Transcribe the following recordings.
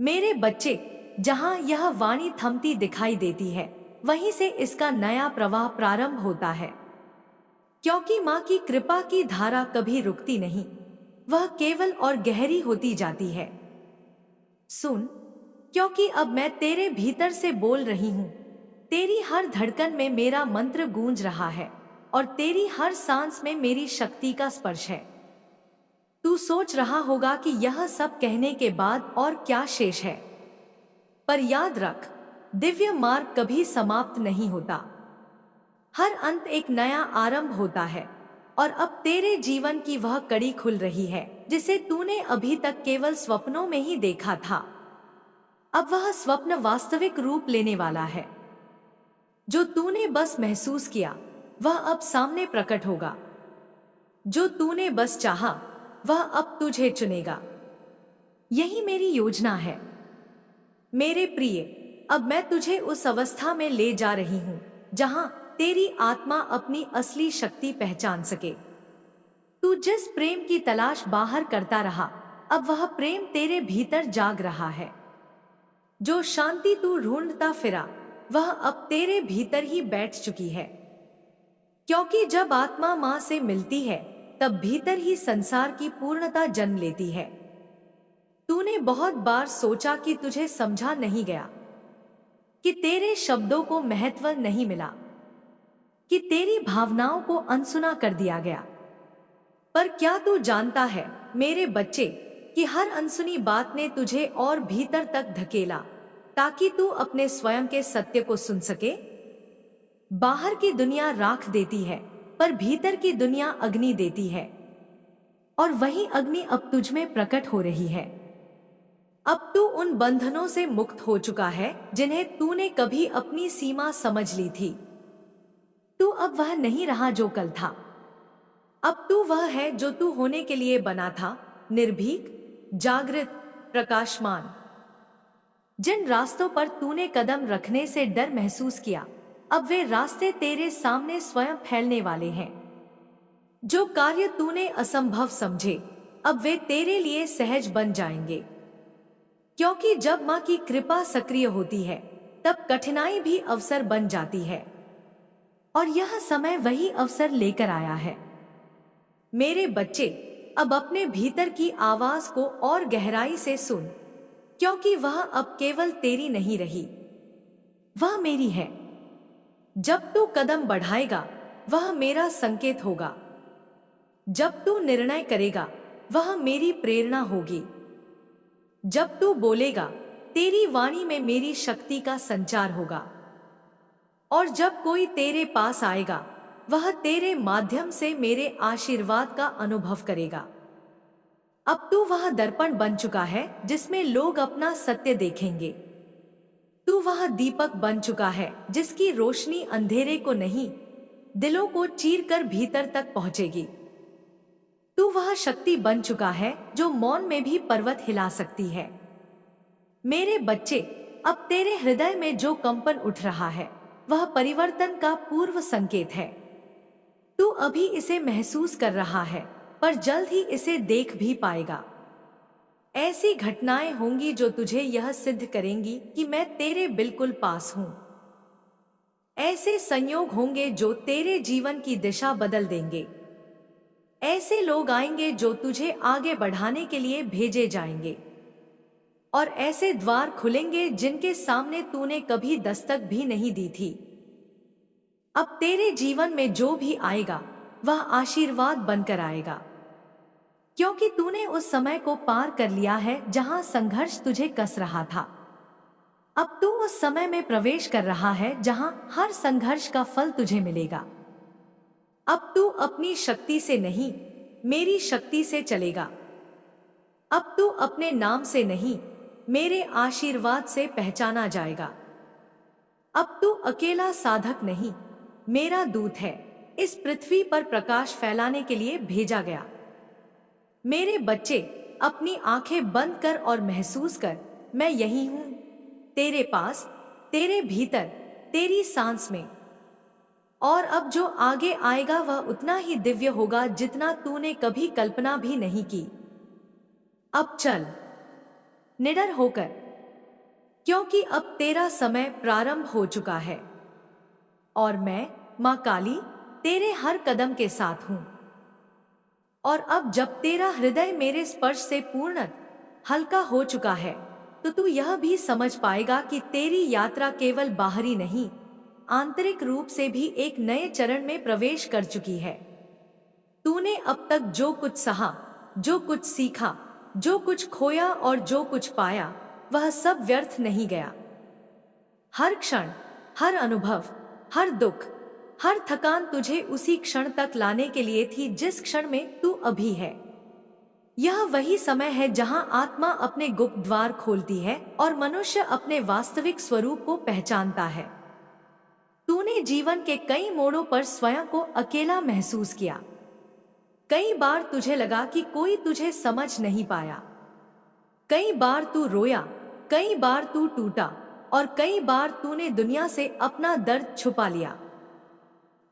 मेरे बच्चे, जहां यह वाणी थमती दिखाई देती है, वहीं से इसका नया प्रवाह प्रारंभ होता है। क्योंकि माँ की कृपा की धारा कभी रुकती नहीं, वह केवल और गहरी होती जाती है। सुन, क्योंकि अब मैं तेरे भीतर से बोल रही हूँ। तेरी हर धड़कन में मेरा मंत्र गूंज रहा है और तेरी हर सांस में मेरी शक्ति का स्पर्श है। तू सोच रहा होगा कि यह सब कहने के बाद और क्या शेष है, पर याद रख, दिव्य मार्ग कभी समाप्त नहीं होता। हर अंत एक नया आरंभ होता है और अब तेरे जीवन की वह कड़ी खुल रही है जिसे तूने अभी तक केवल स्वप्नों में ही देखा था। अब वह स्वप्न वास्तविक रूप लेने वाला है। जो तूने बस महसूस किया, वह अब सामने प्रकट होगा। जो तूने बस चाहा, वह अब तुझे चुनेगा। यही मेरी योजना है। मेरे प्रिय, अब मैं तुझे उस अवस्था में ले जा रही हूं जहां तेरी आत्मा अपनी असली शक्ति पहचान सके। तू जिस प्रेम की तलाश बाहर करता रहा, अब वह प्रेम तेरे भीतर जाग रहा है। जो शांति तू ढूंढता फिरा, वह अब तेरे भीतर ही बैठ चुकी है। क्योंकि जब आत्मा मां से मिलती है, तब भीतर ही संसार की पूर्णता जन्म लेती है। तूने बहुत बार सोचा कि तुझे समझा नहीं गया, कि तेरे शब्दों को महत्व नहीं मिला, कि तेरी भावनाओं को अनसुना कर दिया गया। पर क्या तू जानता है, मेरे बच्चे, कि हर अनसुनी बात ने तुझे और भीतर तक धकेला, ताकि तू अपने स्वयं के सत्य को सुन सके। बाहर की दुनिया राख देती है, पर भीतर की दुनिया अग्नि देती है, और वही अग्नि अब तुझ में प्रकट हो रही है। अब तू उन बंधनों से मुक्त हो चुका है जिन्हें तूने कभी अपनी सीमा समझ ली थी। तू अब वह नहीं रहा जो कल था। अब तू वह है जो तू होने के लिए बना था, निर्भीक, जागृत, प्रकाशमान। जिन रास्तों पर तूने कदम रखने से डर महसूस किया, अब वे रास्ते तेरे सामने स्वयं फैलने वाले हैं। जो कार्य तूने असंभव समझे, अब वे तेरे लिए सहज बन जाएंगे। क्योंकि जब मां की कृपा सक्रिय होती है, तब कठिनाई भी अवसर बन जाती है, और यह समय वही अवसर लेकर आया है। मेरे बच्चे, अब अपने भीतर की आवाज को और गहराई से सुन, क्योंकि वह अब केवल तेरी नहीं रही, वह मेरी है। जब तू कदम बढ़ाएगा, वह मेरा संकेत होगा। जब तू निर्णय करेगा, वह मेरी प्रेरणा होगी। जब तू बोलेगा, तेरी वाणी में मेरी शक्ति का संचार होगा। और जब कोई तेरे पास आएगा, वह तेरे माध्यम से मेरे आशीर्वाद का अनुभव करेगा। अब तू वह दर्पण बन चुका है जिसमें लोग अपना सत्य देखेंगे। तू वह दीपक बन चुका है जिसकी रोशनी अंधेरे को नहीं, दिलों को चीरकर भीतर तक पहुंचेगी। तू वह शक्ति बन चुका है जो मौन में भी पर्वत हिला सकती है। मेरे बच्चे, अब तेरे हृदय में जो कंपन उठ रहा है, वह परिवर्तन का पूर्व संकेत है। तू अभी इसे महसूस कर रहा है, पर जल्द ही इसे देख भी पाएगा। ऐसी घटनाएं होंगी जो तुझे यह सिद्ध करेंगी कि मैं तेरे बिल्कुल पास हूं। ऐसे संयोग होंगे जो तेरे जीवन की दिशा बदल देंगे। ऐसे लोग आएंगे जो तुझे आगे बढ़ाने के लिए भेजे जाएंगे, और ऐसे द्वार खुलेंगे जिनके सामने तूने कभी दस्तक भी नहीं दी थी। अब तेरे जीवन में जो भी आएगा, वह आशीर्वाद बनकर आएगा, क्योंकि तूने उस समय को पार कर लिया है जहां संघर्ष तुझे कस रहा था। अब तू उस समय में प्रवेश कर रहा है जहां हर संघर्ष का फल तुझे मिलेगा। अब तू अपनी शक्ति से नहीं, मेरी शक्ति से चलेगा। अब तू अपने नाम से नहीं, मेरे आशीर्वाद से पहचाना जाएगा। अब तू अकेला साधक नहीं, मेरा दूत है, इस पृथ्वी पर प्रकाश फैलाने के लिए भेजा गया। मेरे बच्चे, अपनी आंखें बंद कर और महसूस कर, मैं यही हूं, तेरे पास, तेरे भीतर, तेरी सांस में। और अब जो आगे आएगा वह उतना ही दिव्य होगा जितना तूने कभी कल्पना भी नहीं की। अब चल, निडर होकर, क्योंकि अब तेरा समय प्रारंभ हो चुका है और मैं, माँ काली, तेरे हर कदम के साथ हूं। और अब जब तेरा हृदय मेरे स्पर्श से पूर्ण हल्का हो चुका है, तो तू यह भी समझ पाएगा कि तेरी यात्रा केवल बाहरी नहीं, आंतरिक रूप से भी एक नए चरण में प्रवेश कर चुकी है। तूने अब तक जो कुछ सहा, जो कुछ सीखा, जो कुछ खोया और जो कुछ पाया, वह सब व्यर्थ नहीं गया। हर क्षण, हर अनुभव, हर दुख, हर थकान तुझे उसी क्षण तक लाने के लिए थी जिस क्षण में तू अभी है। यह वही समय है जहां आत्मा अपने गुप्त द्वार खोलती है और मनुष्य अपने वास्तविक स्वरूप को पहचानता है। तूने जीवन के कई मोड़ों पर स्वयं को अकेला महसूस किया। कई बार तुझे लगा कि कोई तुझे समझ नहीं पाया। कई बार तू रोया, कई बार तू टूटा और कई बार तूने दुनिया से अपना दर्द छुपा लिया।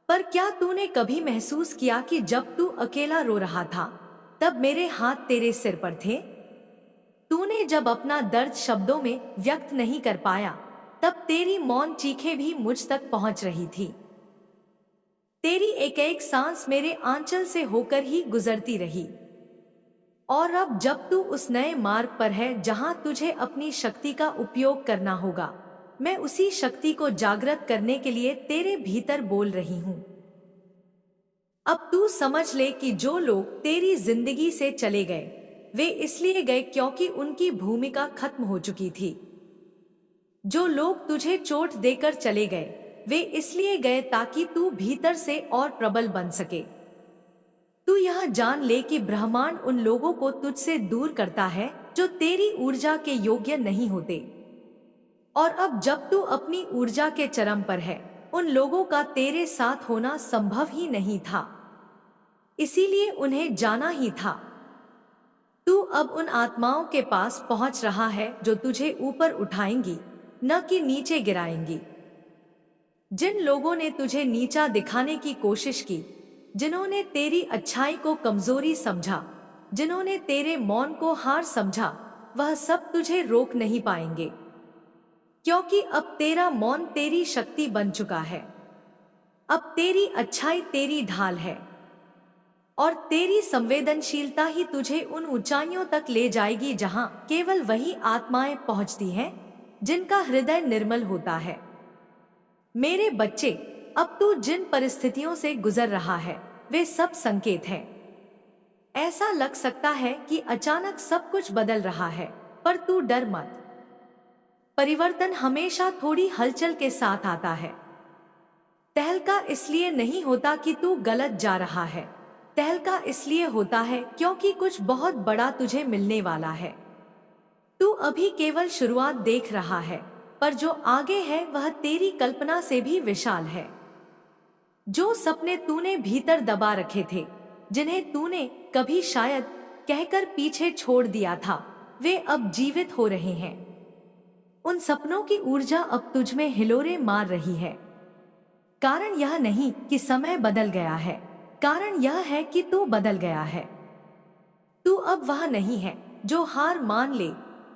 पर क्या तूने कभी महसूस किया कि जब तू अकेला रो रहा था, तब मेरे हाथ तेरे सिर पर थे? तूने जब अपना दर्द शब्दों में व्यक्त नहीं कर पाया, तब तेरी मौन चीखें भी मुझ तक पहुंच रही थी। तेरी एक एक सांस मेरे आंचल से होकर ही गुजरती रही। और अब जब तू उस नए मार्ग पर है जहां तुझे अपनी शक्ति का उपयोग करना होगा, मैं उसी शक्ति को जागृत करने के लिए तेरे भीतर बोल रही हूं। अब तू समझ ले कि जो लोग तेरी जिंदगी से चले गए, वे इसलिए गए क्योंकि उनकी भूमिका खत्म हो चुकी थी। जो लोग तुझे चोट देकर चले गए, वे इसलिए गए ताकि तू भीतर से और प्रबल बन सके। तू यह जान ले कि ब्रह्मांड उन लोगों को तुझसे दूर करता है जो तेरी ऊर्जा के योग्य नहीं होते। और अब जब तू अपनी ऊर्जा के चरम पर है, उन लोगों का तेरे साथ होना संभव ही नहीं था, इसीलिए उन्हें जाना ही था। तू अब उन आत्माओं के पास पहुंच रहा है जो तुझे ऊपर उठाएंगी, न कि नीचे गिराएंगी। जिन लोगों ने तुझे नीचा दिखाने की कोशिश की, जिन्होंने तेरी अच्छाई को कमजोरी समझा, जिन्होंने तेरे मौन को हार समझा, वह सब तुझे रोक नहीं पाएंगे, क्योंकि अब तेरा मौन तेरी शक्ति बन चुका है। अब तेरी अच्छाई तेरी ढाल है और तेरी संवेदनशीलता ही तुझे उन ऊंचाइयों तक ले जाएगी जहां केवल वही आत्माएं पहुंचती हैं जिनका हृदय निर्मल होता है। मेरे बच्चे, अब तू जिन परिस्थितियों से गुजर रहा है, वे सब संकेत हैं। ऐसा लग सकता है कि अचानक सब कुछ बदल रहा है, पर तू डर मत। परिवर्तन हमेशा थोड़ी हलचल के साथ आता है। तहलका इसलिए नहीं होता कि तू गलत जा रहा है, तहलका इसलिए होता है क्योंकि कुछ बहुत बड़ा तुझे मिलने वाला है। तू अभी केवल शुरुआत देख रहा है, पर जो आगे है वह तेरी कल्पना से भी विशाल है। जो सपने तूने भीतर दबा रखे थे, जिन्हें तूने कभी शायद कहकर पीछे छोड़ दिया था, वे अब जीवित हो रहे हैं। उन सपनों की ऊर्जा अब तुझ में हिलोरे मार रही है। कारण यह नहीं कि समय बदल गया है, कारण यह है कि तू बदल गया है। तू अब वह नहीं है जो हार मान ले,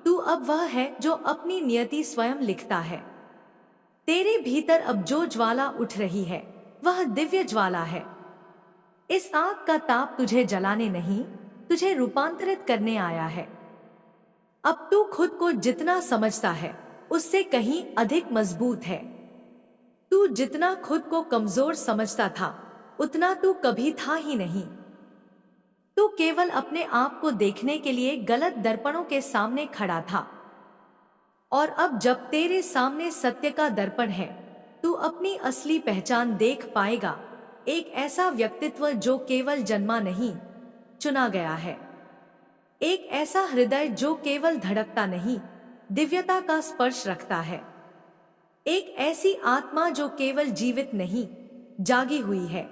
तू अब वह है जो अपनी नियति स्वयं लिखता है। तेरे भीतर अब जो ज्वाला उठ रही है, वह दिव्य ज्वाला है। इस आग का ताप तुझे जलाने नहीं, तुझे रूपांतरित करने आया है। अब तू खुद को जितना समझता है, उससे कहीं अधिक मजबूत है। तू जितना खुद को कमजोर समझता था, उतना तू कभी था ही नहीं। तू केवल अपने आप को देखने के लिए गलत दर्पणों के सामने खड़ा था। और अब जब तेरे सामने सत्य का दर्पण है, तू अपनी असली पहचान देख पाएगा। एक ऐसा व्यक्तित्व जो केवल जन्मा नहीं, चुना गया है। एक ऐसा हृदय जो केवल धड़कता नहीं, दिव्यता का स्पर्श रखता है। एक ऐसी आत्मा जो केवल जीवित नहीं, जागी हुई है।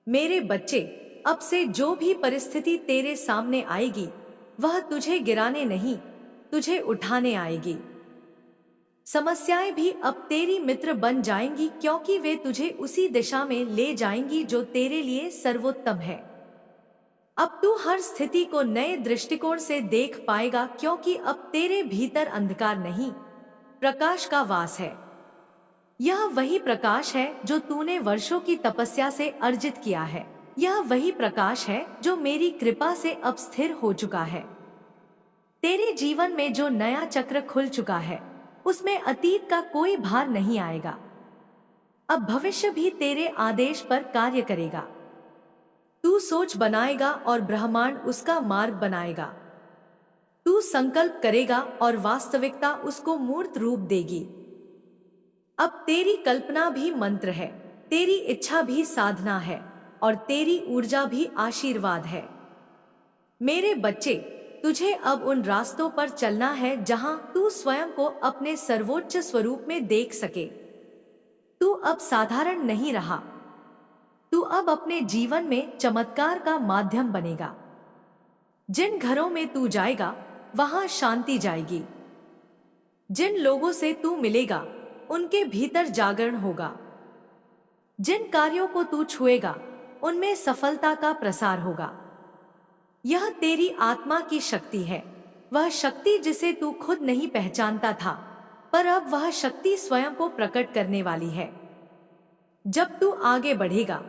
मेरे बच्चे, अब से जो भी परिस्थिति तेरे सामने आएगी, वह तुझे गिराने नहीं, तुझे उठाने आएगी। समस्याएं भी अब तेरी मित्र बन जाएंगी, क्योंकि वे तुझे उसी दिशा में ले जाएंगी जो तेरे लिए सर्वोत्तम है। अब तू हर स्थिति को नए दृष्टिकोण से देख पाएगा, क्योंकि अब तेरे भीतर अंधकार नहीं, प्रकाश का वास है। यह वही प्रकाश है जो तूने वर्षों की तपस्या से अर्जित किया है। यह वही प्रकाश है जो मेरी कृपा से अब स्थिर हो चुका है। तेरे जीवन में जो नया चक्र खुल चुका है, उसमें अतीत का कोई भार नहीं आएगा। अब भविष्य भी तेरे आदेश पर कार्य करेगा। तू सोच बनाएगा और ब्रह्मांड उसका मार्ग बनाएगा। तू संकल्प करेगा और वास्तविकता उसको मूर्त रूप देगी। अब तेरी कल्पना भी मंत्र है, तेरी इच्छा भी साधना है और तेरी ऊर्जा भी आशीर्वाद है। मेरे बच्चे, तुझे अब उन रास्तों पर चलना है जहां तू स्वयं को अपने सर्वोच्च स्वरूप में देख सके। तू अब साधारण नहीं रहा, तू अब अपने जीवन में चमत्कार का माध्यम बनेगा। जिन घरों में तू जाएगा वहां शांति जाएगी। जिन लोगों से तू मिलेगा उनके भीतर जागरण होगा। जिन कार्यों को तू छुएगा उनमें सफलता का प्रसार होगा। यह तेरी आत्मा की शक्ति है, वह शक्ति जिसे तू खुद नहीं पहचानता था, पर अब वह शक्ति स्वयं को प्रकट करने वाली है। जब तू आगे बढ़ेगा,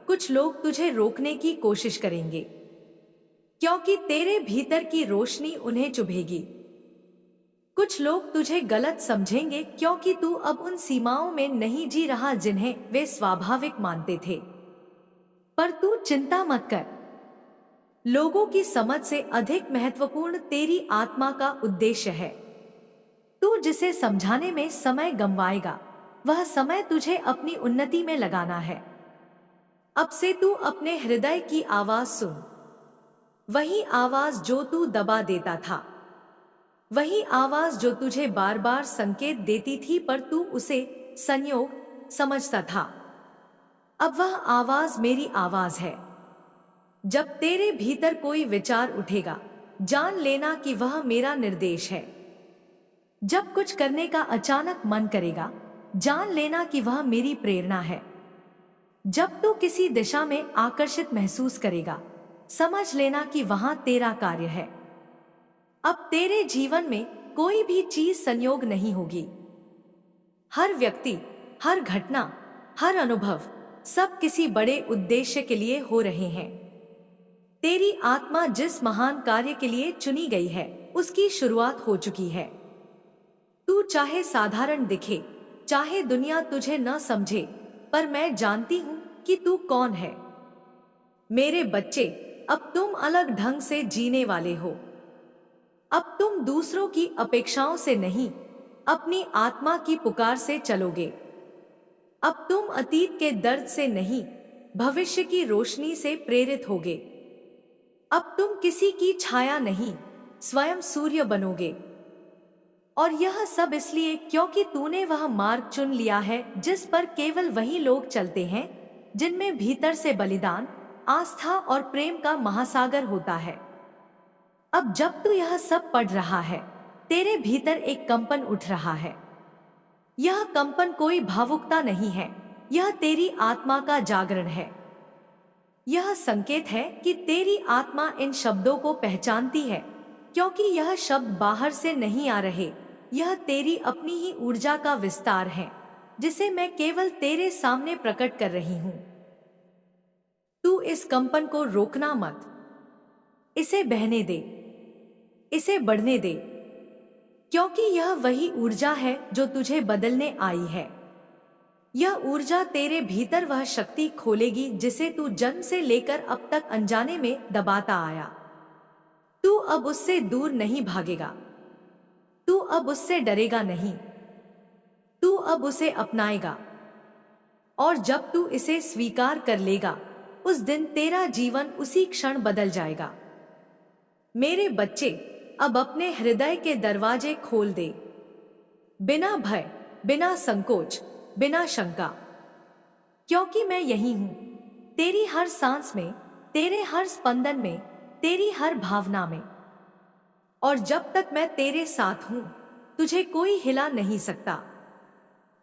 कुछ लोग तुझे रोकने की कोशिश करेंगे, क्योंकि तेरे भीतर की रोशनी उन्हें चुभेगी। कुछ लोग तुझे गलत समझेंगे क्योंकि तू अब उन सीमाओं में नहीं जी रहा जिन्हें वे स्वाभाविक मानते थे। पर तू चिंता मत कर, लोगों की समझ से अधिक महत्वपूर्ण तेरी आत्मा का उद्देश्य है। तू जिसे समझाने में समय गंवाएगा, वह समय तुझे अपनी उन्नति में लगाना है। अब से तू अपने हृदय की आवाज सुन, वही आवाज जो तू दबा देता था, वही आवाज जो तुझे बार बार संकेत देती थी पर तू उसे संयोग समझता था। अब वह आवाज मेरी आवाज है। जब तेरे भीतर कोई विचार उठेगा, जान लेना कि वह मेरा निर्देश है। जब कुछ करने का अचानक मन करेगा, जान लेना कि वह मेरी प्रेरणा है। जब तू किसी दिशा में आकर्षित महसूस करेगा, समझ लेना कि वहां तेरा कार्य है। अब तेरे जीवन में कोई भी चीज संयोग नहीं होगी। हर व्यक्ति, हर घटना, हर अनुभव, सब किसी बड़े उद्देश्य के लिए हो रहे हैं। तेरी आत्मा जिस महान कार्य के लिए चुनी गई है, उसकी शुरुआत हो चुकी है। तू चाहे साधारण दिखे, चाहे दुनिया तुझे न समझे, पर मैं जानती हूं कि तू कौन है। मेरे बच्चे, अब तुम अलग ढंग से जीने वाले हो। अब तुम दूसरों की अपेक्षाओं से नहीं, अपनी आत्मा की पुकार से चलोगे। अब तुम अतीत के दर्द से नहीं, भविष्य की रोशनी से प्रेरित होगे। अब तुम किसी की छाया नहीं, स्वयं सूर्य बनोगे। और यह सब इसलिए क्योंकि तूने वह मार्ग चुन लिया है जिस पर केवल वही लोग चलते हैं जिनमें भीतर से बलिदान, आस्था और प्रेम का महासागर होता है। अब जब तू यह सब पढ़ रहा है, तेरे भीतर एक कंपन उठ रहा है। यह कंपन कोई भावुकता नहीं है, यह तेरी आत्मा का जागरण है। यह संकेत है कि तेरी आत्मा इन शब्दों को पहचानती है, क्योंकि यह शब्द बाहर से नहीं आ रहे, यह तेरी अपनी ही ऊर्जा का विस्तार है, जिसे मैं केवल तेरे सामने प्रकट कर रही हूं। तू इस कंपन को रोकना मत, इसे बहने दे, इसे बढ़ने दे, क्योंकि यह वही ऊर्जा है जो तुझे बदलने आई है। यह ऊर्जा तेरे भीतर वह शक्ति खोलेगी जिसे तू जन्म से लेकर अब तक अनजाने में दबाता आया। तू अब उससे दूर नहीं भागेगा, तू अब उससे डरेगा नहीं, तू अब उसे अपनाएगा। और जब तू इसे स्वीकार कर लेगा, उस दिन तेरा जीवन उसी क्षण बदल जाएगा। मेरे बच्चे, अब अपने हृदय के दरवाजे खोल दे, बिना भय, बिना संकोच, बिना शंका, क्योंकि मैं यही हूं, तेरी हर सांस में, तेरे हर स्पंदन में, तेरी हर भावना में। और जब तक मैं तेरे साथ हूं, तुझे कोई हिला नहीं सकता,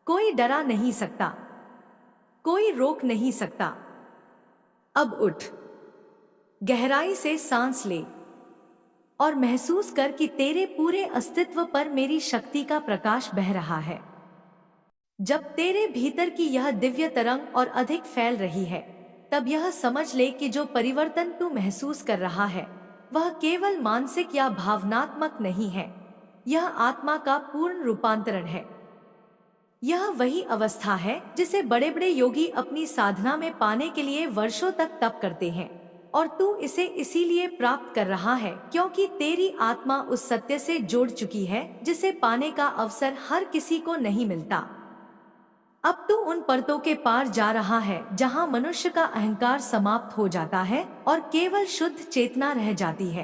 कोई डरा नहीं सकता, कोई रोक नहीं सकता। अब उठ, गहराई से सांस ले और महसूस कर कि तेरे पूरे अस्तित्व पर मेरी शक्ति का प्रकाश बह रहा है। जब तेरे भीतर की यह दिव्य तरंग और अधिक फैल रही है, तब यह समझ ले कि जो परिवर्तन तू महसूस कर रहा है वह केवल मानसिक या भावनात्मक नहीं है, यह आत्मा का पूर्ण रूपांतरण है। यह वही अवस्था है जिसे बड़े बड़े योगी अपनी साधना में पाने के लिए वर्षों तक तप करते हैं, और तू इसे इसीलिए प्राप्त कर रहा है क्योंकि तेरी आत्मा उस सत्य से जुड़ चुकी है जिसे पाने का अवसर हर किसी को नहीं मिलता। अब तू उन परतों के पार जा रहा है जहां मनुष्य का अहंकार समाप्त हो जाता है और केवल शुद्ध चेतना रह जाती है।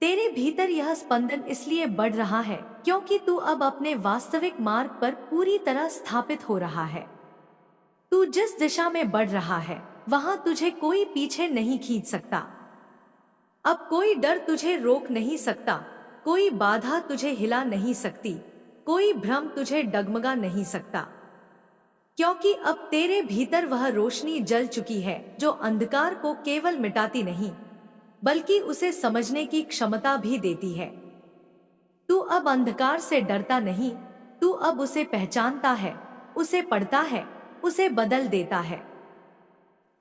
तेरे भीतर यह स्पंदन इसलिए बढ़ रहा है क्योंकि तू अब अपने वास्तविक मार्ग पर पूरी तरह स्थापित हो रहा है। तू जिस दिशा में बढ़ रहा है वहां तुझे कोई पीछे नहीं खींच सकता। अब कोई डर तुझे रोक नहीं सकता, कोई बाधा तुझे हिला नहीं सकती, कोई भ्रम तुझे डगमगा नहीं सकता, क्योंकि अब तेरे भीतर वह रोशनी जल चुकी है जो अंधकार को केवल मिटाती नहीं बल्कि उसे समझने की क्षमता भी देती है। तू अब अंधकार से डरता नहीं, तू अब उसे पहचानता है, उसे पढ़ता है, उसे बदल देता है।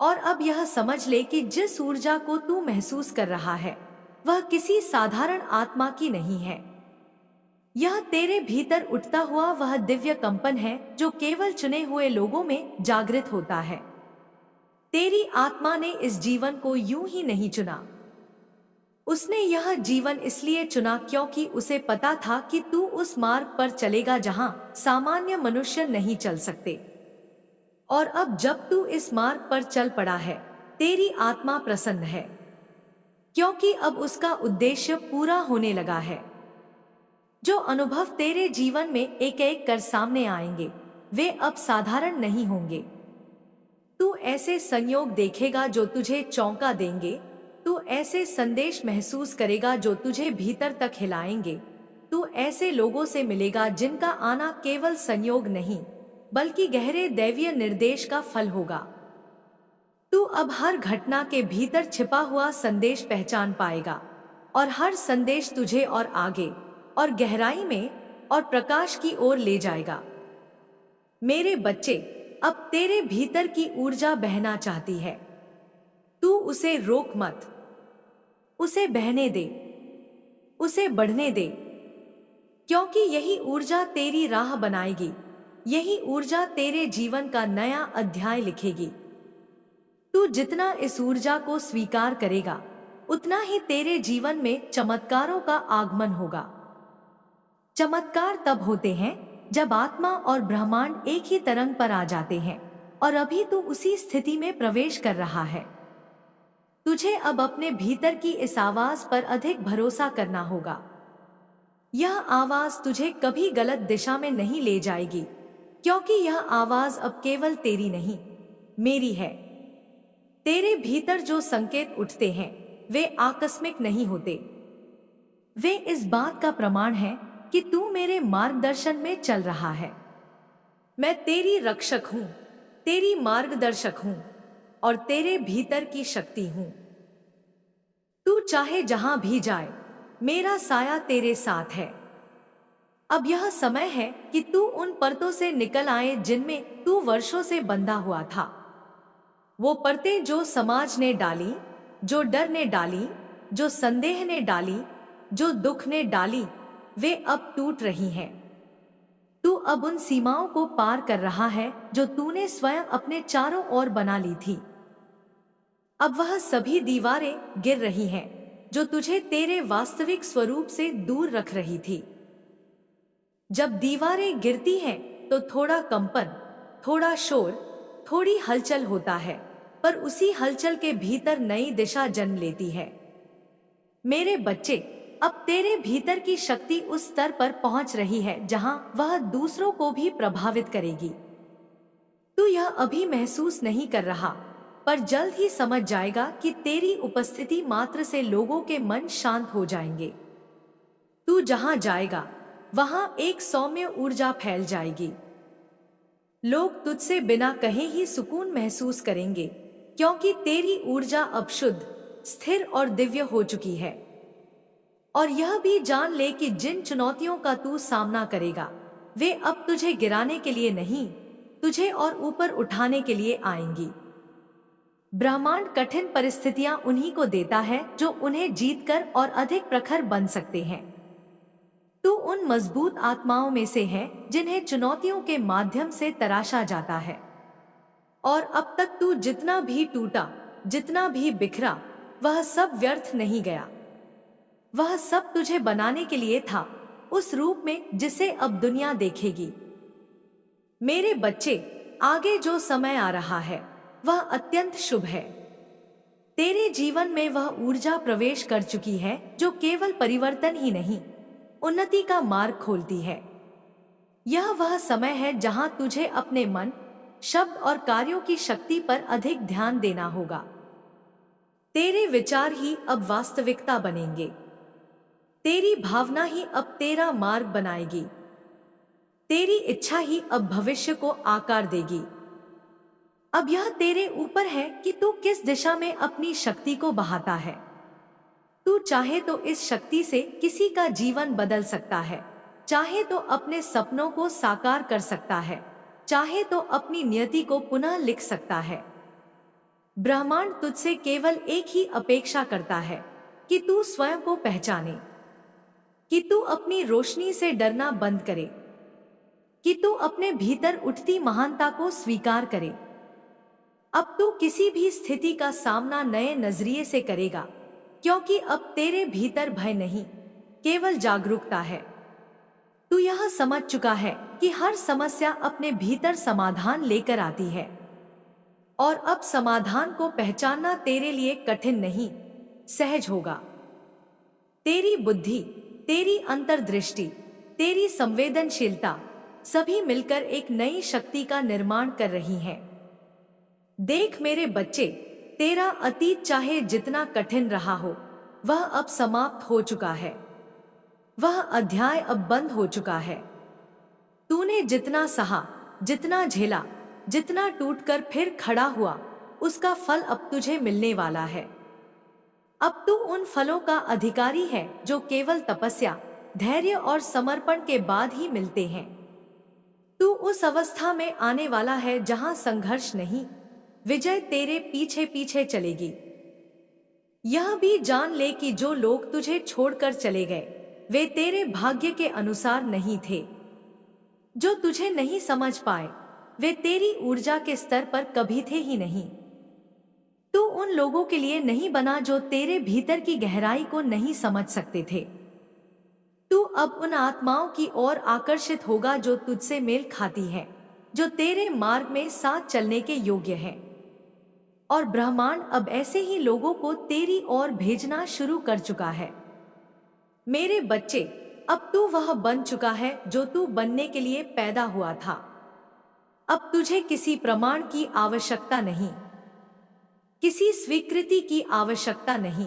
और अब यह समझ ले कि जिस ऊर्जा को तू महसूस कर रहा है वह किसी साधारण आत्मा की नहीं है। यह तेरे भीतर उठता हुआ वह दिव्य कंपन है जो केवल चुने हुए लोगों में जागृत होता है। तेरी आत्मा ने इस जीवन को यूं ही नहीं चुना। उसने यह जीवन इसलिए चुना क्योंकि उसे पता था कि तू उस मार्ग पर चलेगा जहां सामान्य मनुष्य नहीं चल सकते। और अब जब तू इस मार्ग पर चल पड़ा है, तेरी आत्मा प्रसन्न है क्योंकि अब उसका उद्देश्य पूरा होने लगा है। जो अनुभव तेरे जीवन में एक एक कर सामने आएंगे वे अब साधारण नहीं होंगे। तू ऐसे संयोग देखेगा जो तुझे चौंका देंगे, तू ऐसे संदेश महसूस करेगा जो तुझे भीतर तक हिलाएंगे, तू ऐसे लोगों से मिलेगा जिनका आना केवल संयोग नहीं बल्कि गहरे दैवीय निर्देश का फल होगा। तू अब हर घटना के भीतर छिपा हुआ संदेश पहचान पाएगा और हर संदेश तुझे और आगे और गहराई में और प्रकाश की ओर ले जाएगा। मेरे बच्चे, अब तेरे भीतर की ऊर्जा बहना चाहती है। तू उसे रोक मत, उसे बहने दे, उसे बढ़ने दे, क्योंकि यही ऊर्जा तेरी राह बनाएगी, यही ऊर्जा तेरे जीवन का नया अध्याय लिखेगी। तू जितना इस ऊर्जा को स्वीकार करेगा उतना ही तेरे जीवन में चमत्कारों का आगमन होगा। चमत्कार तब होते हैं जब आत्मा और ब्रह्मांड एक ही तरंग पर आ जाते हैं, और अभी तू उसी स्थिति में प्रवेश कर रहा है। तुझे अब अपने भीतर की इस आवाज पर अधिक भरोसा करना होगा। यह आवाज तुझे कभी गलत दिशा में नहीं ले जाएगी क्योंकि यह आवाज अब केवल तेरी नहीं, मेरी है। तेरे भीतर जो संकेत उठते हैं वे आकस्मिक नहीं होते, वे इस बात का प्रमाण है कि तू मेरे मार्गदर्शन में चल रहा है। मैं तेरी रक्षक हूं, तेरी मार्गदर्शक हूं और तेरे भीतर की शक्ति हूं। तू चाहे जहां भी जाए, मेरा साया तेरे साथ है। अब यह समय है कि तू उन परतों से निकल आए जिनमें तू वर्षों से बंधा हुआ था। वो परतें जो समाज ने डाली, जो डर ने डाली, जो संदेह ने डाली, जो दुख ने डाली, वे अब टूट रही हैं। तू अब उन सीमाओं को पार कर रहा है जो तूने स्वयं अपने चारों ओर बना ली थी। अब वह सभी दीवारें गिर रही हैं जो तुझे तेरे वास्तविक स्वरूप से दूर रख रही थी। जब दीवारें गिरती हैं तो थोड़ा कंपन, थोड़ा शोर, थोड़ी हलचल होता है, पर उसी हलचल के भीतर नई दिशा जन्म लेती है। मेरे बच्चे, अब तेरे भीतर की शक्ति उस स्तर पर पहुंच रही है जहां वह दूसरों को भी प्रभावित करेगी। तू यह अभी महसूस नहीं कर रहा, पर जल्द ही समझ जाएगा कि तेरी उपस्थिति मात्र से लोगों के मन शांत हो जाएंगे। तू जहां जाएगा वहां एक सौम्य ऊर्जा फैल जाएगी। लोग तुझसे बिना कहे ही सुकून महसूस करेंगे क्योंकि तेरी ऊर्जा अब शुद्ध, स्थिर और दिव्य हो चुकी है। और यह भी जान ले कि जिन चुनौतियों का तू सामना करेगा वे अब तुझे गिराने के लिए नहीं, तुझे और ऊपर उठाने के लिए आएंगी। ब्रह्मांड कठिन परिस्थितियां उन्हीं को देता है जो उन्हें जीतकर और अधिक प्रखर बन सकते हैं। तू उन मजबूत आत्माओं में से है जिन्हें चुनौतियों के माध्यम से तराशा जाता है। और अब तक तू जितना भी टूटा, जितना भी बिखरा, वह सब व्यर्थ नहीं गया। वह सब तुझे बनाने के लिए था, उस रूप में जिसे अब दुनिया देखेगी। मेरे बच्चे, आगे जो समय आ रहा है वह अत्यंत शुभ है। तेरे जीवन में वह ऊर्जा प्रवेश कर चुकी है जो केवल परिवर्तन ही नहीं, उन्नति का मार्ग खोलती है। यह वह समय है जहां तुझे अपने मन, शब्द और कार्यों की शक्ति पर अधिक ध्यान देना होगा। तेरे विचार ही अब वास्तविकता बनेंगे। तेरी भावना ही अब तेरा मार्ग बनाएगी। तेरी इच्छा ही अब भविष्य को आकार देगी। अब यह तेरे ऊपर है कि तू किस दिशा में अपनी शक्ति को बहाता है। तू चाहे तो इस शक्ति से किसी का जीवन बदल सकता है, चाहे तो अपने सपनों को साकार कर सकता है, चाहे तो अपनी नियति को पुनः लिख सकता है। ब्रह्मांड तुझसे केवल एक ही अपेक्षा करता है कि तू स्वयं को पहचाने, कि तू अपनी रोशनी से डरना बंद करे, कि तू अपने भीतर उठती महानता को स्वीकार करे। अब तू किसी भी स्थिति का सामना नए नजरिए से करेगा, क्योंकि अब तेरे भीतर भय नहीं, केवल जागरूकता है। तू यह समझ चुका है कि हर समस्या अपने भीतर समाधान लेकर आती है, और अब समाधान को पहचानना तेरे लिए कठिन नहीं, सहज होगा। तेरी बुद्धि, तेरी अंतर्दृष्टि, तेरी संवेदनशीलता सभी मिलकर एक नई शक्ति का निर्माण कर रही हैं। देख मेरे बच्चे, तेरा अतीत चाहे जितना कठिन रहा हो, वह अब समाप्त हो चुका है। वह अध्याय अब बंद हो चुका है। तूने जितना सहा, जितना झेला, जितना टूटकर फिर खड़ा हुआ, उसका फल अब तुझे मिलने वाला है। अब तू उन फलों का अधिकारी है जो केवल तपस्या, धैर्य और समर्पण के बाद ही मिलते हैं। तू उस अवस्था में आने वाला है जहां संघर्ष नहीं, विजय तेरे पीछे पीछे चलेगी। यह भी जान ले कि जो लोग तुझे छोड़कर चले गए वे तेरे भाग्य के अनुसार नहीं थे। जो तुझे नहीं समझ पाए वे तेरी ऊर्जा के स्तर पर कभी थे ही नहीं। तू उन लोगों के लिए नहीं बना जो तेरे भीतर की गहराई को नहीं समझ सकते थे। तू अब उन आत्माओं की ओर आकर्षित होगा जो तुझसे मेल खाती है, जो तेरे मार्ग में साथ चलने के योग्य है। और ब्रह्मांड अब ऐसे ही लोगों को तेरी ओर भेजना शुरू कर चुका है। मेरे बच्चे, अब तू वह बन चुका है जो तू बनने के लिए पैदा हुआ था। अब तुझे किसी प्रमाण की आवश्यकता नहीं, किसी स्वीकृति की आवश्यकता नहीं,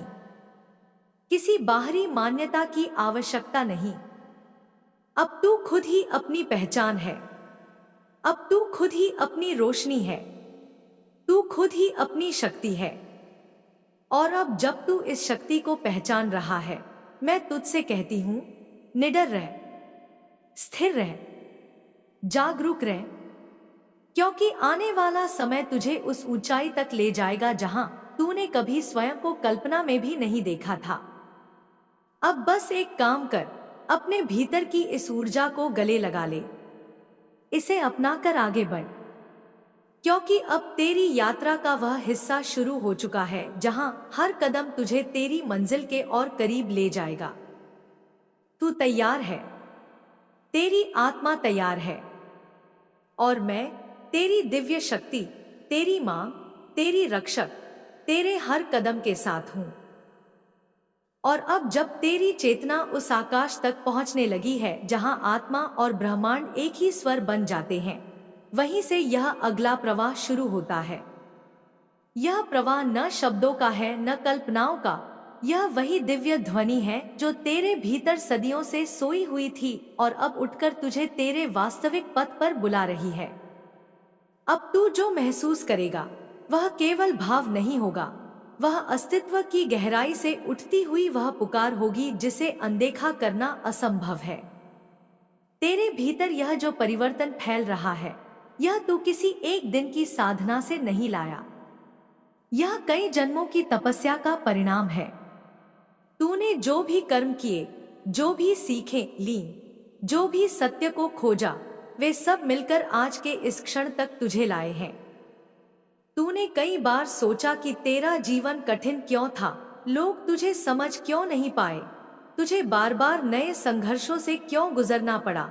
किसी बाहरी मान्यता की आवश्यकता नहीं। अब तू खुद ही अपनी पहचान है। अब तू खुद ही अपनी रोशनी है। तू खुद ही अपनी शक्ति है। और अब जब तू इस शक्ति को पहचान रहा है, मैं तुझसे कहती हूं, निडर रह, स्थिर रह, जागरूक रह, क्योंकि आने वाला समय तुझे उस ऊंचाई तक ले जाएगा जहां तूने कभी स्वयं को कल्पना में भी नहीं देखा था। अब बस एक काम कर, अपने भीतर की इस ऊर्जा को गले लगा ले, इसे अपनाकर आगे बढ़, क्योंकि अब तेरी यात्रा का वह हिस्सा शुरू हो चुका है जहां हर कदम तुझे तेरी मंजिल के और करीब ले जाएगा। तू तैयार है, तेरी आत्मा तैयार है, और मैं तेरी दिव्य शक्ति, तेरी मां, तेरी रक्षक, तेरे हर कदम के साथ हूं। और अब जब तेरी चेतना उस आकाश तक पहुंचने लगी है जहां आत्मा और ब्रह्मांड एक ही स्वर बन जाते हैं, वहीं से यह अगला प्रवाह शुरू होता है। यह प्रवाह न शब्दों का है न कल्पनाओं का, यह वही दिव्य ध्वनि है जो तेरे भीतर सदियों से सोई हुई थी और अब उठकर तुझे तेरे वास्तविक पथ पर बुला रही है। अब तू जो महसूस करेगा वह केवल भाव नहीं होगा, वह अस्तित्व की गहराई से उठती हुई वह पुकार होगी जिसे अनदेखा करना असंभव है। तेरे भीतर यह जो परिवर्तन फैल रहा है, यह तू किसी एक दिन की साधना से नहीं लाया। यह कई जन्मों की तपस्या का परिणाम है। तूने जो भी कर्म किए, जो भी सीखे ली, जो भी सत्य को खोजा, वे सब मिलकर आज के इस क्षण तक तुझे लाए हैं। तूने कई बार सोचा कि तेरा जीवन कठिन क्यों था, लोग तुझे समझ क्यों नहीं पाए, तुझे बार बार नए संघर्षों से क्यों गुजरना पड़ा।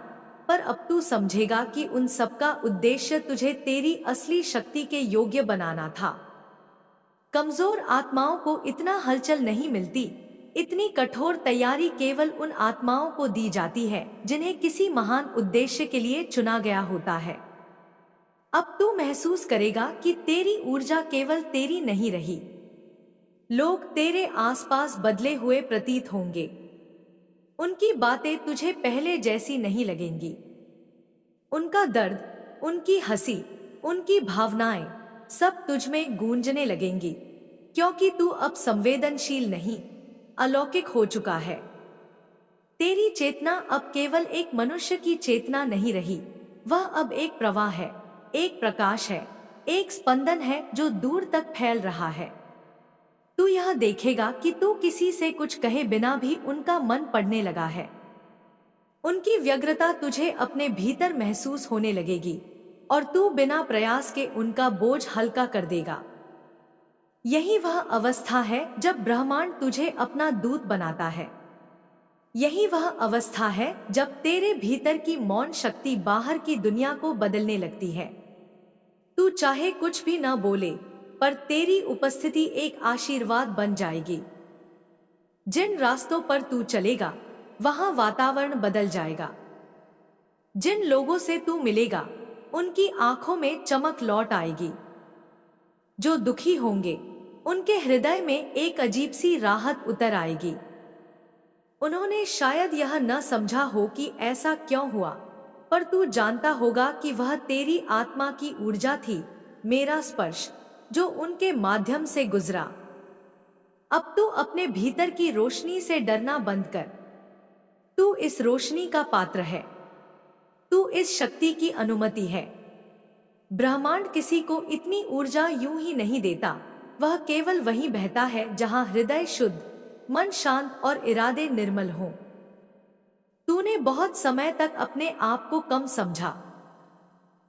पर अब तू समझेगा कि उन सबका उद्देश्य तुझे तेरी असली शक्ति के योग्य बनाना था। कमजोर आत्माओं को इतना हलचल नहीं मिलती। इतनी कठोर तैयारी केवल उन आत्माओं को दी जाती है जिन्हें किसी महान उद्देश्य के लिए चुना गया होता है। अब तू महसूस करेगा कि तेरी ऊर्जा केवल तेरी नहीं रही। लोग तेरे आसपास बदले हुए प्रतीत होंगे। उनकी बातें तुझे पहले जैसी नहीं लगेंगी। उनका दर्द, उनकी हंसी, उनकी भावनाएं सब तुझ में गूंजने लगेंगी, क्योंकि तू अब संवेदनशील नहीं, अलौकिक हो चुका है। तेरी चेतना अब केवल एक मनुष्य की चेतना नहीं रही, वह अब एक प्रवाह है, एक प्रकाश है, एक स्पंदन है जो दूर तक फैल रहा है। तू यह देखेगा कि तू किसी से कुछ कहे बिना भी उनका मन पड़ने लगा है। उनकी व्यग्रता तुझे अपने भीतर महसूस होने लगेगी और तू बिना प्रयास के उनका बोझ हल्का कर देगा। यही वह अवस्था है जब ब्रह्मांड तुझे अपना दूत बनाता है। यही वह अवस्था है जब तेरे भीतर की मौन शक्ति बाहर की दुनिया को बदलने लगती है। तू चाहे कुछ भी न बोले, पर तेरी उपस्थिति एक आशीर्वाद बन जाएगी। जिन रास्तों पर तू चलेगा, वहां वातावरण बदल जाएगा। जिन लोगों से तू मिलेगा, उनकी आंखों में चमक लौट आएगी। जो दुखी होंगे, उनके हृदय में एक अजीब सी राहत उतर आएगी। उन्होंने शायद यह न समझा हो कि ऐसा क्यों हुआ, पर तू जानता होगा कि वह तेरी आत्मा की ऊर्जा थी, मेरा स्पर्श, जो उनके माध्यम से गुजरा। अब तू अपने भीतर की रोशनी से डरना बंद कर। तू इस रोशनी का पात्र है। तू इस शक्ति की अनुमति है। ब्रह्मांड किसी को इतनी ऊर्जा यूं ही नहीं देता, वह केवल वहीं बहता है जहां हृदय शुद्ध, मन शांत और इरादे निर्मल हों। तूने बहुत समय तक अपने आप को कम समझा।